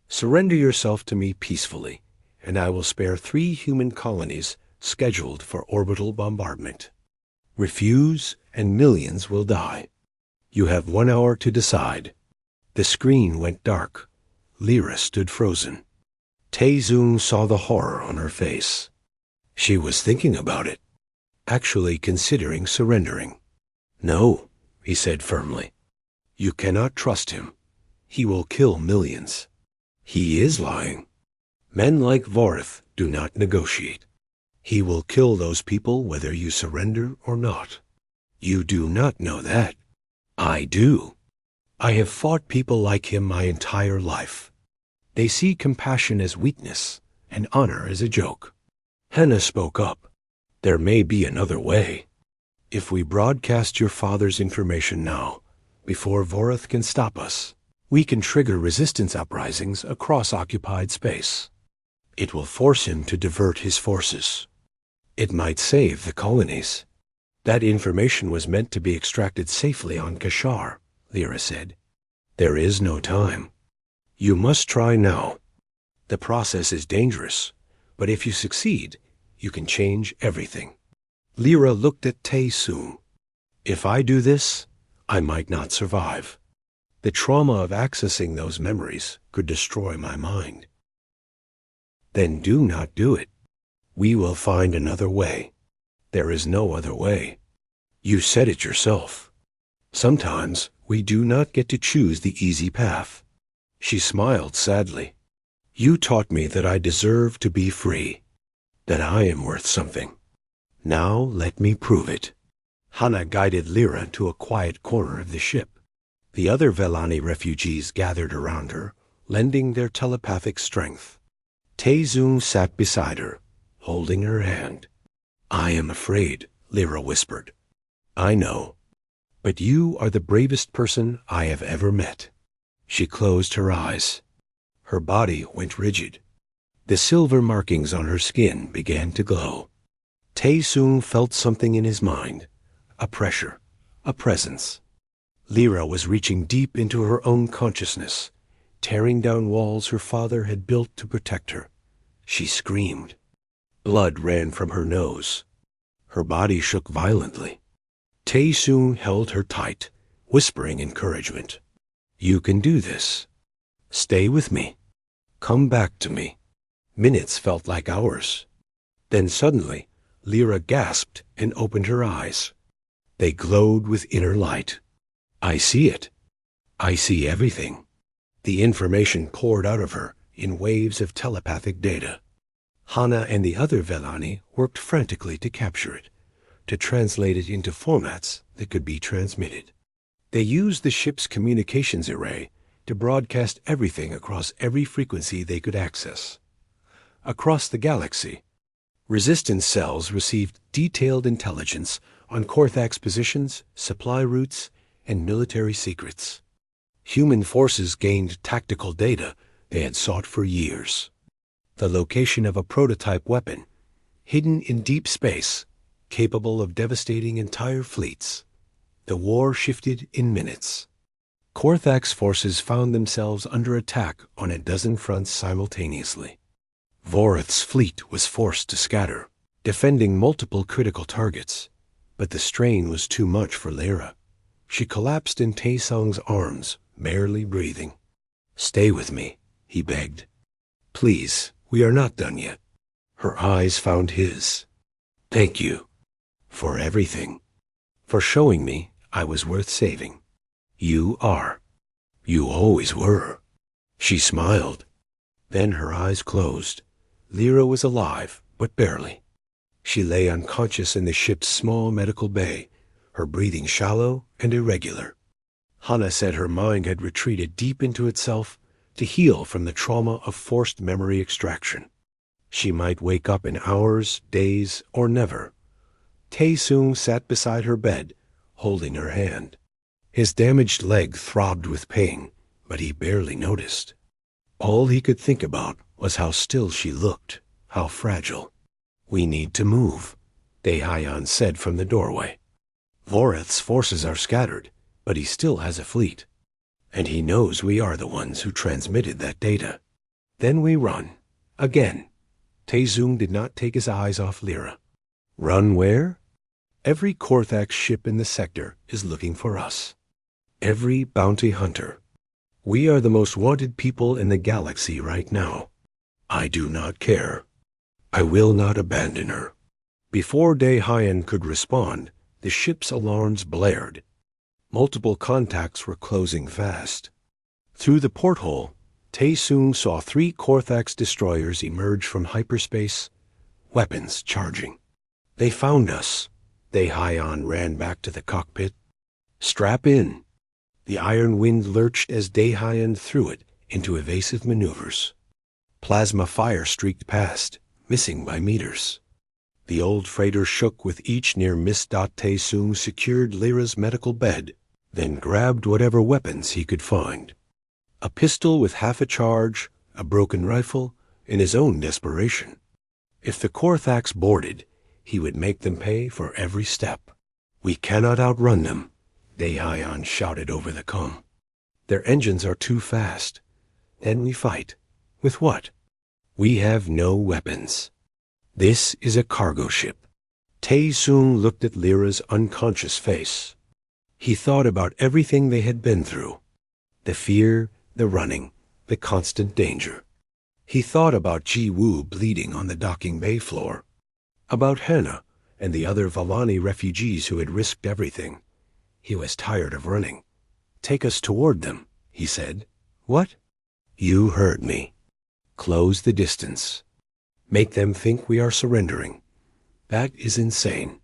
Surrender yourself to me peacefully, and I will spare 3 human colonies scheduled for orbital bombardment. Refuse, and millions will die. You have 1 hour to decide. The screen went dark. Lyra stood frozen. Tae-sung saw the horror on her face. She was thinking about it, actually considering surrendering. No, he said firmly. You cannot trust him. He will kill millions. He is lying. Men like Voreth do not negotiate. He will kill those people whether you surrender or not. You do not know that. I do. I have fought people like him my entire life. They see compassion as weakness and honor as a joke. Hannah spoke up. There may be another way. If we broadcast your father's information now, before Voreth can stop us, we can trigger resistance uprisings across occupied space. It will force him to divert his forces. It might save the colonies. That information was meant to be extracted safely on Kashar, Lyra said. There is no time. You must try now. The process is dangerous, but if you succeed, you can change everything. Lyra looked at Tae-sung. If I do this, I might not survive. The trauma of accessing those memories could destroy my mind. Then do not do it. We will find another way. There is no other way. You said it yourself. Sometimes we do not get to choose the easy path. She smiled sadly. You taught me that I deserve to be free, that I am worth something. Now let me prove it. Hana guided Lyra to a quiet corner of the ship. The other Velani refugees gathered around her, lending their telepathic strength. Taezung sat beside her, holding her hand. I am afraid, Lyra whispered. I know, but you are the bravest person I have ever met. She closed her eyes. Her body went rigid. The silver markings on her skin began to glow. Taesung felt something in his mind, a pressure, a presence. Lyra was reaching deep into her own consciousness, tearing down walls her father had built to protect her. She screamed. Blood ran from her nose. Her body shook violently. Taesung held her tight, whispering encouragement. You can do this. Stay with me. Come back to me. Minutes felt like hours. Then suddenly, Lyra gasped and opened her eyes. They glowed with inner light. I see it. I see everything. The information poured out of her in waves of telepathic data. Hana and the other Velani worked frantically to capture it, to translate it into formats that could be transmitted. They used the ship's communications array to broadcast everything across every frequency they could access. Across the galaxy, resistance cells received detailed intelligence on Korthak's positions, supply routes, and military secrets. Human forces gained tactical data they had sought for years. The location of a prototype weapon, hidden in deep space, capable of devastating entire fleets. The war shifted in minutes. Korthak's forces found themselves under attack on a dozen fronts simultaneously. Vorith's fleet was forced to scatter, defending multiple critical targets, but the strain was too much for Lyra. She collapsed in Taesung's arms, barely breathing. Stay with me, he begged. Please, we are not done yet. Her eyes found his. Thank you. For everything. For showing me I was worth saving. You are. You always were. She smiled. Then her eyes closed. Lyra was alive, but barely. She lay unconscious in the ship's small medical bay, her breathing shallow and irregular. Hana said her mind had retreated deep into itself to heal from the trauma of forced memory extraction. She might wake up in hours, days, or never. Taesung sat beside her bed, holding her hand. His damaged leg throbbed with pain, but he barely noticed. All he could think about was how still she looked, how fragile. We need to move, Daehayan said from the doorway. Vorith's forces are scattered, but he still has a fleet. And he knows we are the ones who transmitted that data. Then we run. Again. Taesung did not take his eyes off Lyra. Run where? Every Korthak ship in the sector is looking for us. Every bounty hunter. We are the most wanted people in the galaxy right now. I do not care. I will not abandon her. Before Daehayan could respond, the ship's alarms blared. Multiple contacts were closing fast. Through the porthole, Taesung saw 3 Korthak's destroyers emerge from hyperspace, weapons charging. They found us. Daehayan ran back to the cockpit. Strap in. The iron wind lurched as Daehayan threw it into evasive maneuvers. Plasma fire streaked past, missing by meters. The old freighter shook with each near miss. Taesung secured Lyra's medical bed, then grabbed whatever weapons he could find. A pistol with half a charge, a broken rifle, in his own desperation. If the Korthaks boarded, he would make them pay for every step. We cannot outrun them, Daehayan shouted over the comm. Their engines are too fast. Then we fight. With what? We have no weapons. This is a cargo ship. Taesung looked at Lyra's unconscious face. He thought about everything they had been through. The fear, the running, the constant danger. He thought about Ji-Woo bleeding on the docking bay floor. About Hannah and the other Valani refugees who had risked everything. He was tired of running. Take us toward them, he said. What? You heard me. Close the distance. Make them think we are surrendering. That is insane.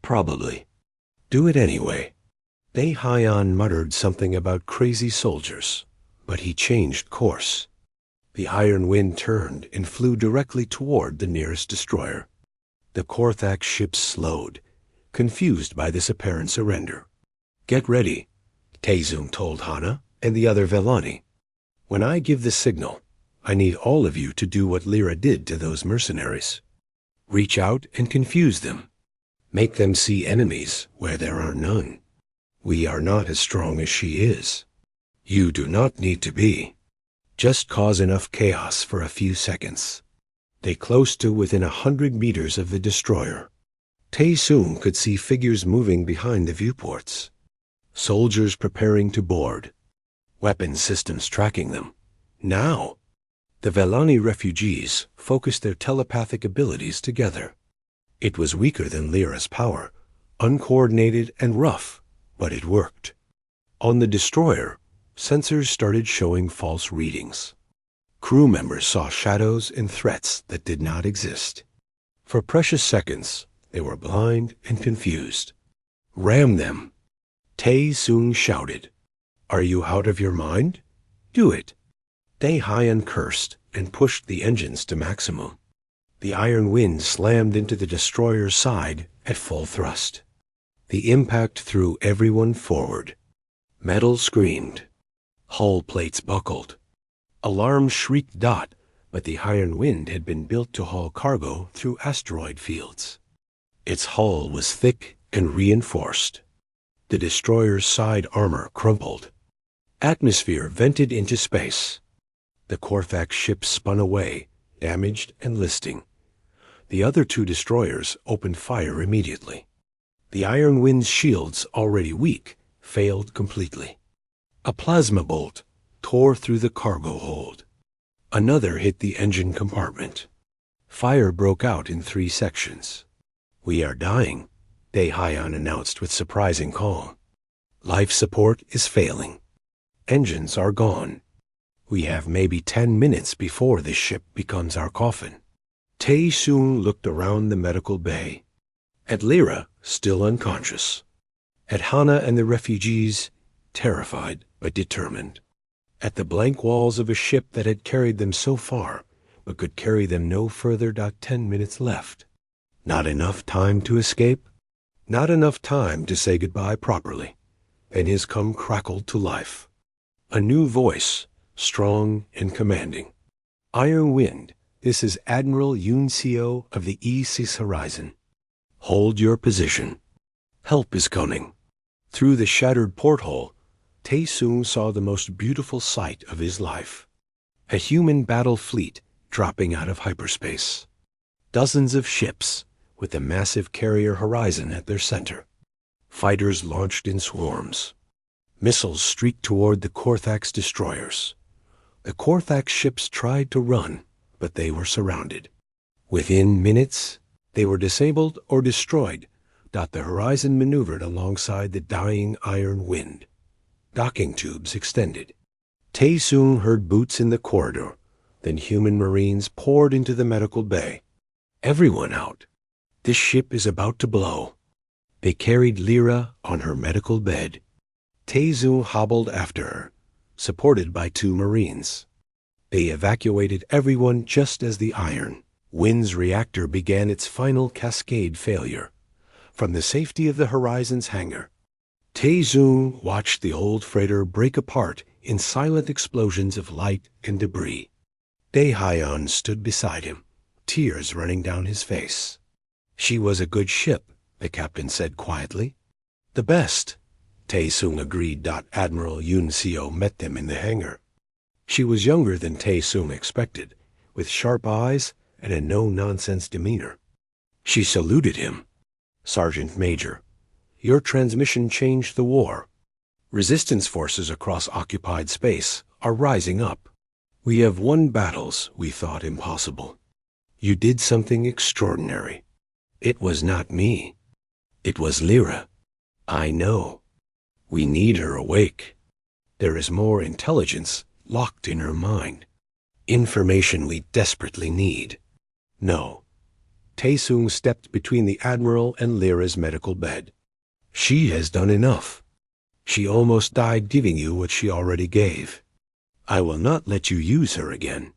Probably. Do it anyway. Dei-Hyan muttered something about crazy soldiers, but he changed course. The iron wind turned and flew directly toward the nearest destroyer. The Korthak ship slowed, confused by this apparent surrender. "Get ready," Taezung told Hana and the other Velani. "When I give the signal, I need all of you to do what Lyra did to those mercenaries. Reach out and confuse them. Make them see enemies where there are none. We are not as strong as she is. You do not need to be. Just cause enough chaos for a few seconds." They close to within 100 meters of the destroyer. Tae-Soon could see figures moving behind the viewports. Soldiers preparing to board. Weapon systems tracking them. Now, the Velani refugees focused their telepathic abilities together. It was weaker than Lyra's power, uncoordinated and rough, but it worked. On the destroyer, sensors started showing false readings. Crew members saw shadows and threats that did not exist. For precious seconds, they were blind and confused. "Ram them!" Tae-Soon shouted. "Are you out of your mind? Do it!" Dei-Hyan cursed and pushed the engines to maximum. The iron wind slammed into the destroyer's side at full thrust. The impact threw everyone forward. Metal screamed. Hull plates buckled. Alarms shrieked dot, but the iron wind had been built to haul cargo through asteroid fields. Its hull was thick and reinforced. The destroyer's side armor crumpled. Atmosphere vented into space. The Korthak ship spun away, damaged and listing. The other two destroyers opened fire immediately. The iron wind's shields, already weak, failed completely. A plasma bolt tore through the cargo hold. Another hit the engine compartment. Fire broke out in 3 sections. "We are dying," Dei-Hyan announced with surprising calm. "Life support is failing. Engines are gone. We have maybe 10 minutes before this ship becomes our coffin." Tae-Soon looked around the medical bay. At Lyra, still unconscious. At Hana and the refugees, terrified but determined. At the blank walls of a ship that had carried them so far, but could carry them no further. 10 minutes left. Not enough time to escape? Not enough time to say goodbye properly. And his cum crackled to life. A new voice, strong and commanding. "Iron Wind, this is Admiral Yoon Seo of the E6 Horizon. Hold your position. Help is coming." Through the shattered porthole, Tae-Soon saw the most beautiful sight of his life. A human battle fleet dropping out of hyperspace. Dozens of ships, with the massive carrier Horizon at their center. Fighters launched in swarms. Missiles streaked toward the Korthak's destroyers. The Korthak ships tried to run, but they were surrounded. Within minutes, they were disabled or destroyed. The Horizon maneuvered alongside the dying iron wind. Docking tubes extended. Tae-Soon heard boots in the corridor. Then human marines poured into the medical bay. "Everyone out. This ship is about to blow." They carried Lyra on her medical bed. Tae-Soon hobbled after her, supported by 2 marines. They evacuated everyone just as the iron wind's reactor began its final cascade failure. From the safety of the Horizon's hangar, Tae-Soon watched the old freighter break apart in silent explosions of light and debris. Dei-Hyan stood beside him, tears running down his face. "She was a good ship," the captain said quietly. "The best," Tae-Soon agreed. Admiral Yoon Seo met them in the hangar. She was younger than Tae-Soon expected, with sharp eyes and a no-nonsense demeanor. She saluted him. "Sergeant Major, your transmission changed the war. Resistance forces across occupied space are rising up. We have won battles we thought impossible. You did something extraordinary. It was not me. It was Lyra. I know. We need her awake. There is more intelligence locked in her mind. Information we desperately need. No, Taesung stepped between the Admiral and Lyra's medical bed. She has done enough. She almost died giving you what she already gave. I will not let you use her again.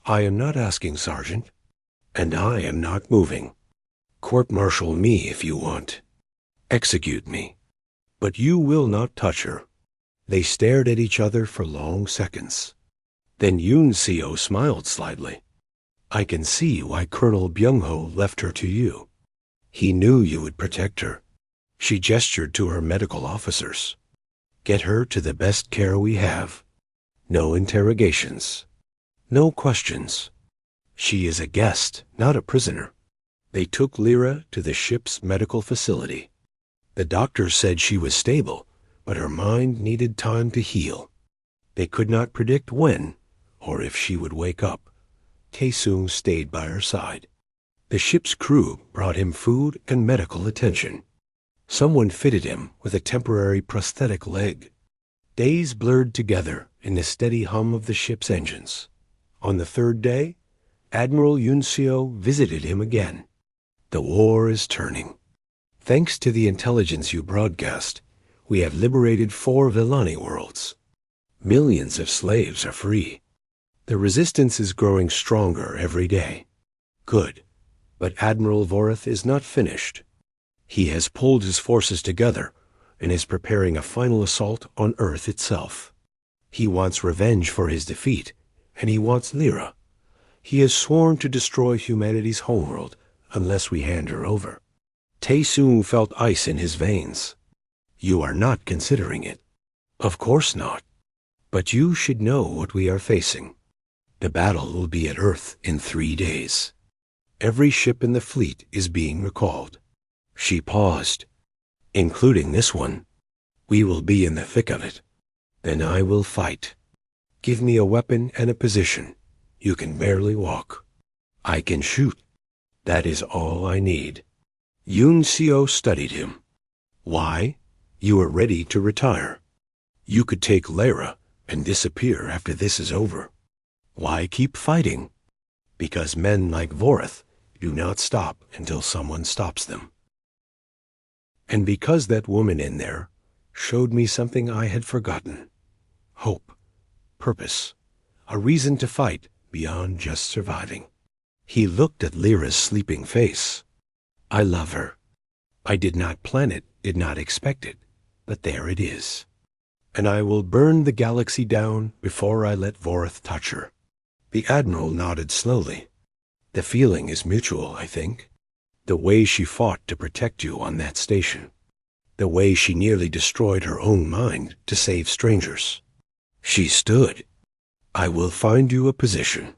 I am not asking, Sergeant. And I am not moving. Court-martial me if you want. Execute me. But you will not touch her. They stared at each other for long seconds. Then Yoon Seo smiled slightly. I can see why Colonel Byung-ho left her to you. He knew you would protect her. She gestured to her medical officers. Get her to the best care we have. No interrogations. No questions. She is a guest, not a prisoner. They took Lyra to the ship's medical facility. The doctors said she was stable, but her mind needed time to heal. They could not predict when, or if she would wake up. Taesung stayed by her side. The ship's crew brought him food and medical attention. Someone fitted him with a temporary prosthetic leg. Days blurred together in the steady hum of the ship's engines. On the third day, Admiral Yunseo visited him again. The war is turning. Thanks to the intelligence you broadcast, we have liberated 4 Villani worlds. Millions of slaves are free. The resistance is growing stronger every day. Good. But Admiral Voreth is not finished. He has pulled his forces together and is preparing a final assault on Earth itself. He wants revenge for his defeat, and he wants Lyra. He has sworn to destroy humanity's homeworld unless we hand her over. Taesung felt ice in his veins. You are not considering it. Of course not. But you should know what we are facing. The battle will be at Earth in 3 days. Every ship in the fleet is being recalled. She paused. Including this one. We will be in the thick of it. Then I will fight. Give me a weapon and a position. You can barely walk. I can shoot. That is all I need. Yoon Seo studied him. Why? You are ready to retire. You could take Lyra and disappear after this is over. Why keep fighting? Because men like Voreth do not stop until someone stops them. And because that woman in there showed me something I had forgotten. Hope, purpose, a reason to fight beyond just surviving. He looked at Lyra's sleeping face. I love her. I did not plan it, did not expect it, but there it is. And I will burn the galaxy down before I let Voreth touch her. The Admiral nodded slowly. The feeling is mutual, I think. The way she fought to protect you on that station. The way she nearly destroyed her own mind to save strangers. She stood. I will find you a position.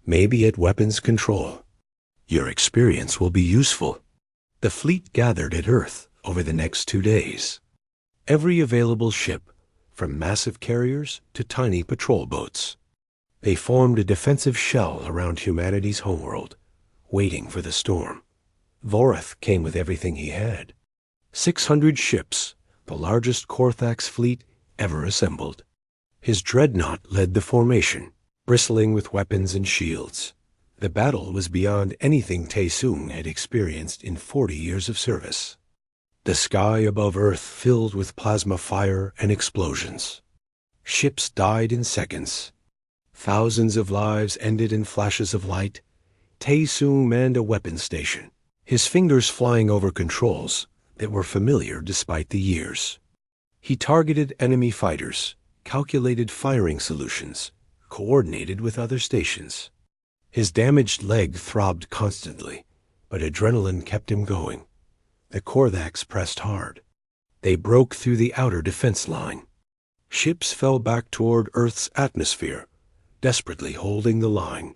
Maybe at weapons control. Your experience will be useful. The fleet gathered at Earth over the next 2 days. Every available ship, from massive carriers to tiny patrol boats. They formed a defensive shell around humanity's homeworld, waiting for the storm. Voreth came with everything he had. 600 ships, the largest Korthax fleet ever assembled. His dreadnought led the formation, bristling with weapons and shields. The battle was beyond anything Taesung had experienced in 40 years of service. The sky above Earth filled with plasma fire and explosions. Ships died in seconds. Thousands of lives ended in flashes of light. Taesung manned a weapon station, his fingers flying over controls that were familiar despite the years. He targeted enemy fighters, calculated firing solutions, coordinated with other stations. His damaged leg throbbed constantly, but adrenaline kept him going. The Korthax pressed hard. They broke through the outer defense line. Ships fell back toward Earth's atmosphere, desperately holding the line.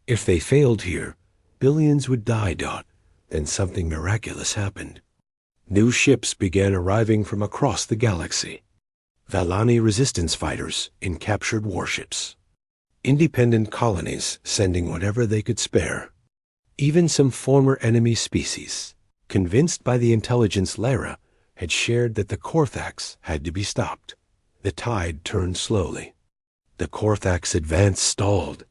If they failed here, billions would die. Then something miraculous happened. New ships began arriving from across the galaxy. Vallani resistance fighters in captured warships. Independent colonies sending whatever they could spare. Even some former enemy species, convinced by the intelligence Lyra had shared that the Korthax had to be stopped. The tide turned slowly. The Korthax advance stalled.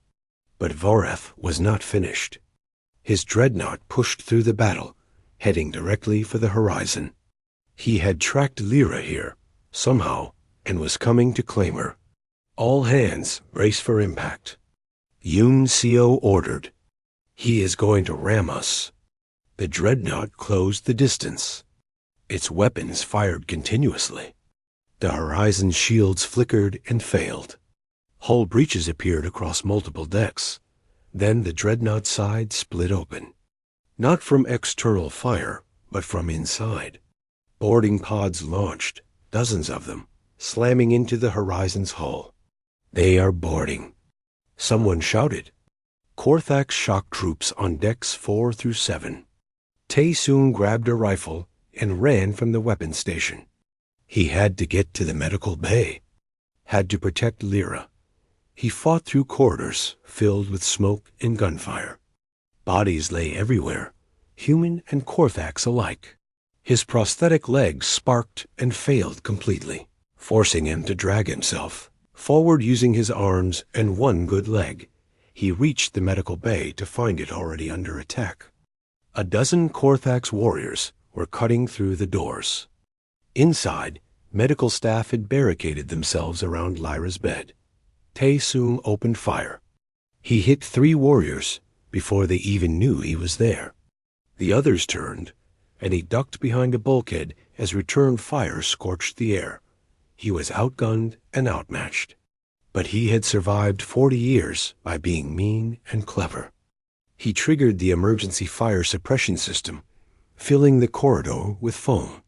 But Voreth was not finished. His dreadnought pushed through the battle, heading directly for the horizon. He had tracked Lyra here, somehow, and was coming to claim her. All hands, brace for impact. Yoon Seo ordered. He is going to ram us. The dreadnought closed the distance. Its weapons fired continuously. The horizon shields flickered and failed. Hull breaches appeared across multiple decks. Then the dreadnought's side split open. Not from external fire, but from inside. Boarding pods launched, dozens of them, slamming into the horizon's hull. They are boarding. Someone shouted. Korthak's shock troops on decks 4 through 7. Tae soon grabbed a rifle and ran from the weapons station. He had to get to the medical bay. Had to protect Lyra. He fought through corridors filled with smoke and gunfire. Bodies lay everywhere, human and Korthaks alike. His prosthetic legs sparked and failed completely, forcing him to drag himself forward using his arms and one good leg. He reached the medical bay to find it already under attack. A dozen Korthaks warriors were cutting through the doors. Inside, medical staff had barricaded themselves around Lyra's bed. Tae-soong opened fire. He hit 3 warriors before they even knew he was there. The others turned, and he ducked behind a bulkhead as return fire scorched the air. He was outgunned and outmatched. But he had survived 40 years by being mean and clever. He triggered the emergency fire suppression system, filling the corridor with foam.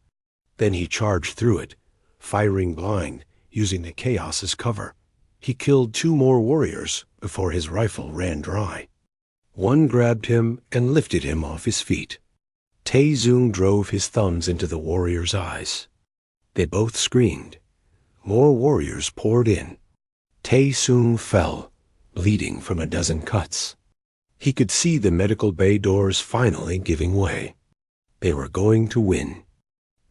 Then he charged through it, firing blind, using the chaos as cover. He killed 2 more warriors before his rifle ran dry. One grabbed him and lifted him off his feet. Tae-soong drove his thumbs into the warrior's eyes. They both screamed. More warriors poured in. Tae-soong fell, bleeding from a dozen cuts. He could see the medical bay doors finally giving way. They were going to win.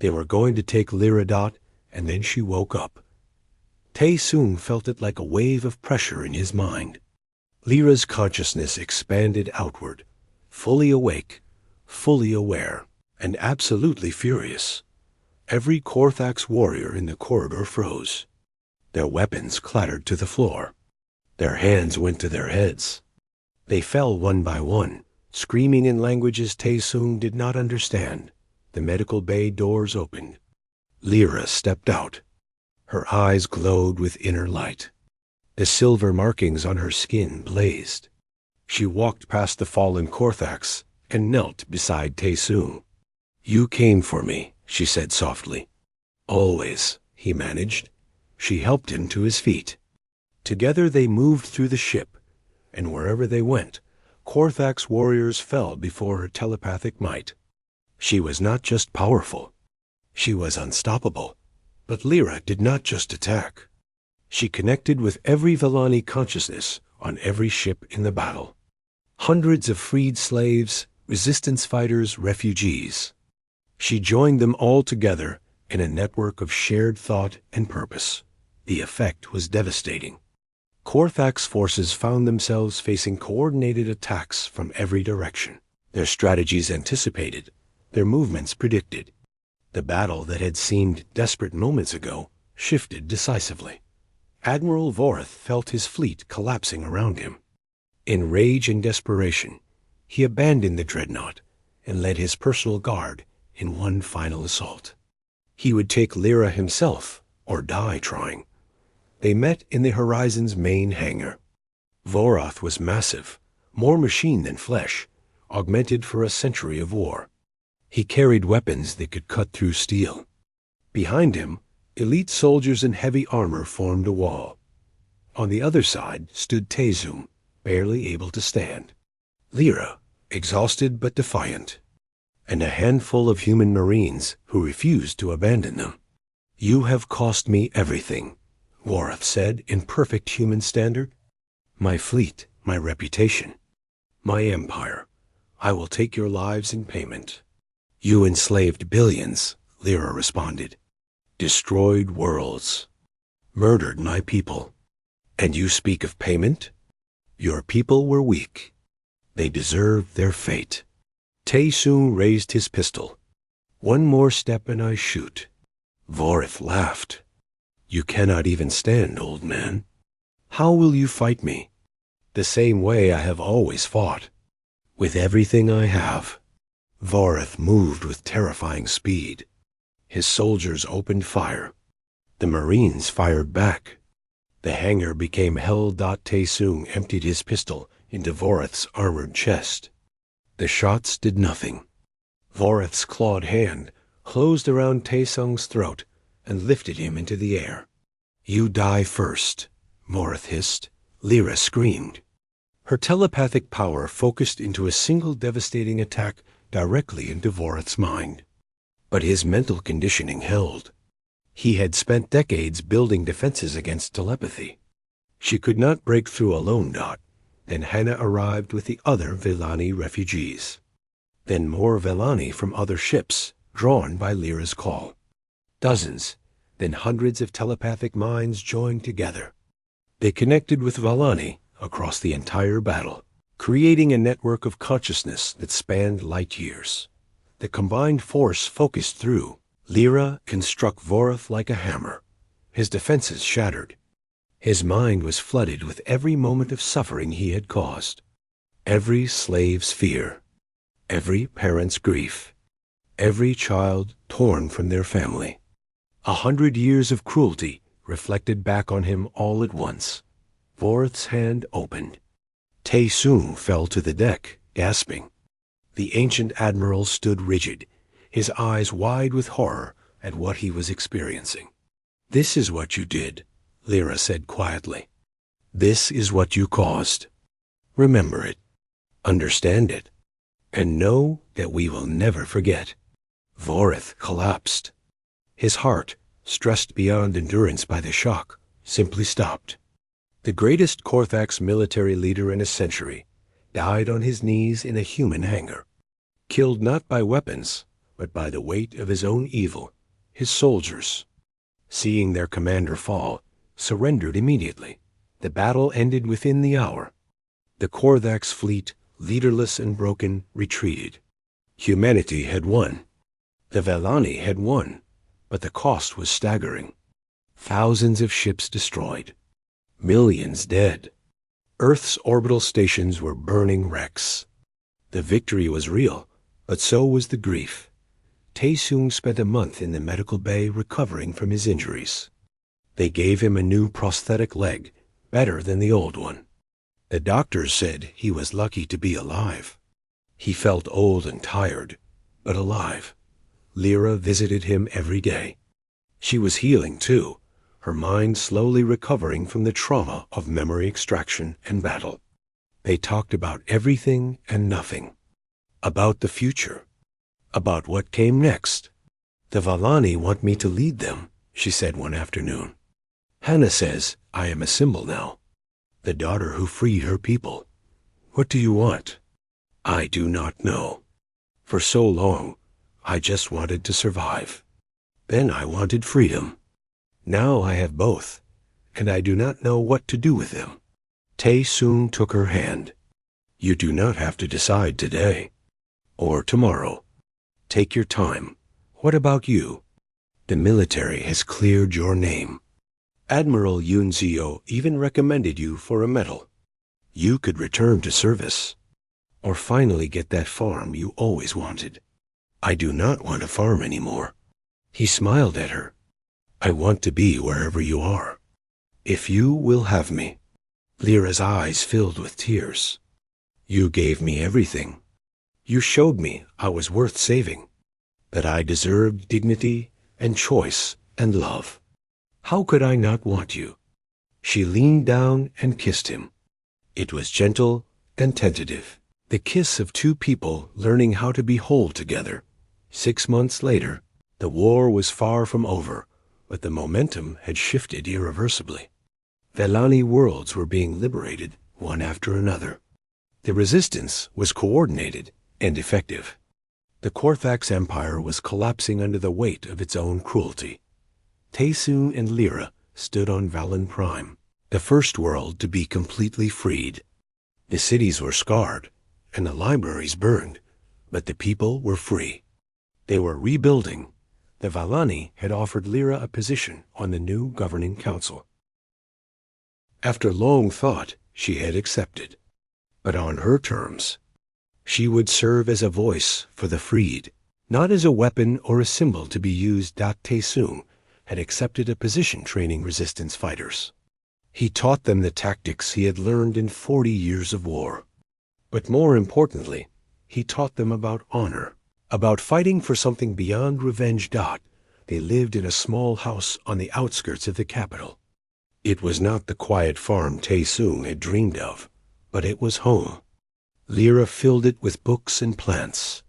They were going to take Lyra, and then she woke up. Tae-soong felt it like a wave of pressure in his mind. Lyra's consciousness expanded outward, fully awake, fully aware, and absolutely furious. Every Korthak's warrior in the corridor froze. Their weapons clattered to the floor. Their hands went to their heads. They fell one by one, screaming in languages Tae-soong did not understand. The medical bay doors opened. Lyra stepped out. Her eyes glowed with inner light. The silver markings on her skin blazed. She walked past the fallen Korthaks and knelt beside Tae-soong. "You came for me," she said softly. "Always," he managed. She helped him to his feet. Together they moved through the ship, and wherever they went, Korthak's warriors fell before her telepathic might. She was not just powerful. She was unstoppable. But Lyra did not just attack. She connected with every Vellani consciousness on every ship in the battle. Hundreds of freed slaves, resistance fighters, refugees. She joined them all together in a network of shared thought and purpose. The effect was devastating. Korthak's forces found themselves facing coordinated attacks from every direction. Their strategies anticipated, their movements predicted. The battle that had seemed desperate moments ago shifted decisively. Admiral Vorath felt his fleet collapsing around him. In rage and desperation, he abandoned the dreadnought and led his personal guard in one final assault. He would take Lyra himself or die trying. They met in the Horizon's main hangar. Vorath was massive, more machine than flesh, augmented for a century of war. He carried weapons that could cut through steel. Behind him, elite soldiers in heavy armor formed a wall. On the other side stood Tae-soong, barely able to stand. Lyra, exhausted but defiant. And a handful of human marines who refused to abandon them. "You have cost me everything," Vorath said in perfect human standard. "My fleet, my reputation, my empire. I will take your lives in payment." "You enslaved billions," Lyra responded. "Destroyed worlds. Murdered my people. And you speak of payment? Your people were weak. They deserved their fate. Tae-Sung raised his pistol. One more step and I shoot. Vorith laughed. You cannot even stand, old man. How will you fight me? The same way I have always fought. With everything I have. Vorith moved with terrifying speed. His soldiers opened fire. The Marines fired back. The hangar became hell. Tae-Sung emptied his pistol into Vorith's armored chest. The shots did nothing. Vorith's clawed hand closed around Tae-Sung's throat and lifted him into the air. You die first, Vorith hissed. Lyra screamed. Her telepathic power focused into a single devastating attack directly into Vorith's mind. But his mental conditioning held. He had spent decades building defenses against telepathy. She could not break through alone. Then Hannah arrived with the other Vellani refugees. Then more Vellani from other ships, drawn by Lyra's call. Dozens, then hundreds of telepathic minds joined together. They connected with Vellani across the entire battle, creating a network of consciousness that spanned light years. The combined force focused through. Lyra struck Vorith like a hammer. His defenses shattered. His mind was flooded with every moment of suffering he had caused. Every slave's fear. Every parent's grief. Every child torn from their family. 100 years of cruelty reflected back on him all at once. Vorith's hand opened. Tae-Sung fell to the deck, gasping. The ancient admiral stood rigid, his eyes wide with horror at what he was experiencing. This is what you did, Lyra said quietly. This is what you caused. Remember it. Understand it. And know that we will never forget. Vorith collapsed. His heart, stressed beyond endurance by the shock, simply stopped. The greatest Korthax military leader in a century died on his knees in a human hangar, killed not by weapons, but by the weight of his own evil. His soldiers, seeing their commander fall, surrendered immediately. The battle ended within the hour. The Korthax fleet, leaderless and broken, retreated. Humanity had won. The Vellani had won, but the cost was staggering. Thousands of ships destroyed. Millions dead. Earth's orbital stations were burning wrecks. The victory was real, but so was the grief. Tae-Sung spent a month in the medical bay recovering from his injuries. They gave him a new prosthetic leg, better than the old one. The doctors said he was lucky to be alive. He felt old and tired, but alive. Lyra visited him every day. She was healing, too, her mind slowly recovering from the trauma of memory extraction and battle. They talked about everything and nothing. About the future. About what came next. The Vellani want me to lead them, she said one afternoon. Hannah says I am a symbol now. The daughter who freed her people. What do you want? I do not know. For so long, I just wanted to survive. Then I wanted freedom. Now I have both, and I do not know what to do with them. Tae-Sung took her hand. You do not have to decide today. Or tomorrow. Take your time. What about you? The military has cleared your name. Admiral Yunzio even recommended you for a medal. You could return to service. Or finally get that farm you always wanted. I do not want a farm anymore. He smiled at her. I want to be wherever you are. If you will have me. Lyra's eyes filled with tears. You gave me everything. You showed me I was worth saving, that I deserved dignity and choice and love. How could I not want you? She leaned down and kissed him. It was gentle and tentative, the kiss of two people learning how to be whole together. 6 months later, the war was far from over, but the momentum had shifted irreversibly. Vellani worlds were being liberated, one after another. The resistance was coordinated and effective. The Korthax Empire was collapsing under the weight of its own cruelty. Tae-Sung and Lyra stood on Vallon Prime, the first world to be completely freed. The cities were scarred, and the libraries burned, but the people were free. They were rebuilding. The Valani had offered Lyra a position on the new governing council. After long thought, she had accepted, but on her terms. She would serve as a voice for the freed, not as a weapon or a symbol to be used. Taesung had accepted a position training resistance fighters. He taught them the tactics he had learned in 40 years of war. But more importantly, he taught them about honor, about fighting for something beyond revenge. They lived in a small house on the outskirts of the capital. It was not the quiet farm Taesung had dreamed of, but it was home. Lyra filled it with books and plants.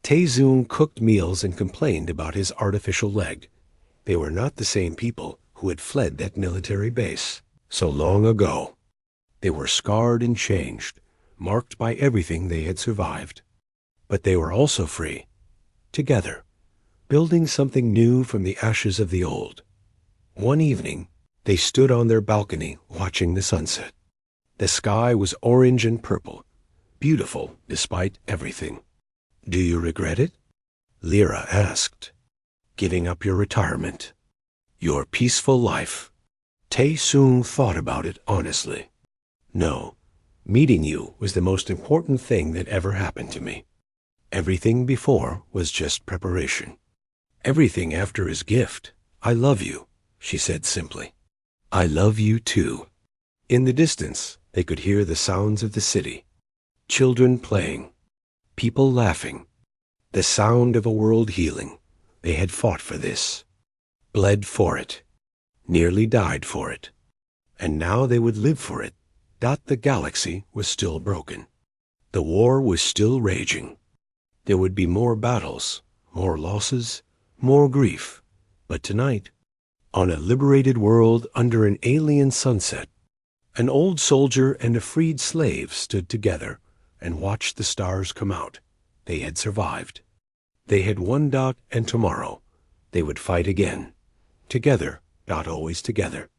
Taesung cooked meals and complained about his artificial leg. They were not the same people who had fled that military base so long ago. They were scarred and changed, marked by everything they had survived. But they were also free, together, building something new from the ashes of the old. One evening, they stood on their balcony watching the sunset. The sky was orange and purple, beautiful despite everything. "Do you regret it?" Lyra asked. "Giving up your retirement, your peaceful life?" Taesung thought about it honestly. "No, meeting you was the most important thing that ever happened to me. Everything before was just preparation. Everything after is gift. I love you," she said simply. "I love you too." In the distance, they could hear the sounds of the city. Children playing, people laughing, the sound of a world healing. They had fought for this, bled for it, nearly died for it, and now they would live for it. The galaxy was still broken. The war was still raging. There would be more battles, more losses, more grief. But tonight, on a liberated world under an alien sunset, an old soldier and a freed slave stood together and watched the stars come out. They had survived. They had won. And tomorrow, they would fight again. Together, always together.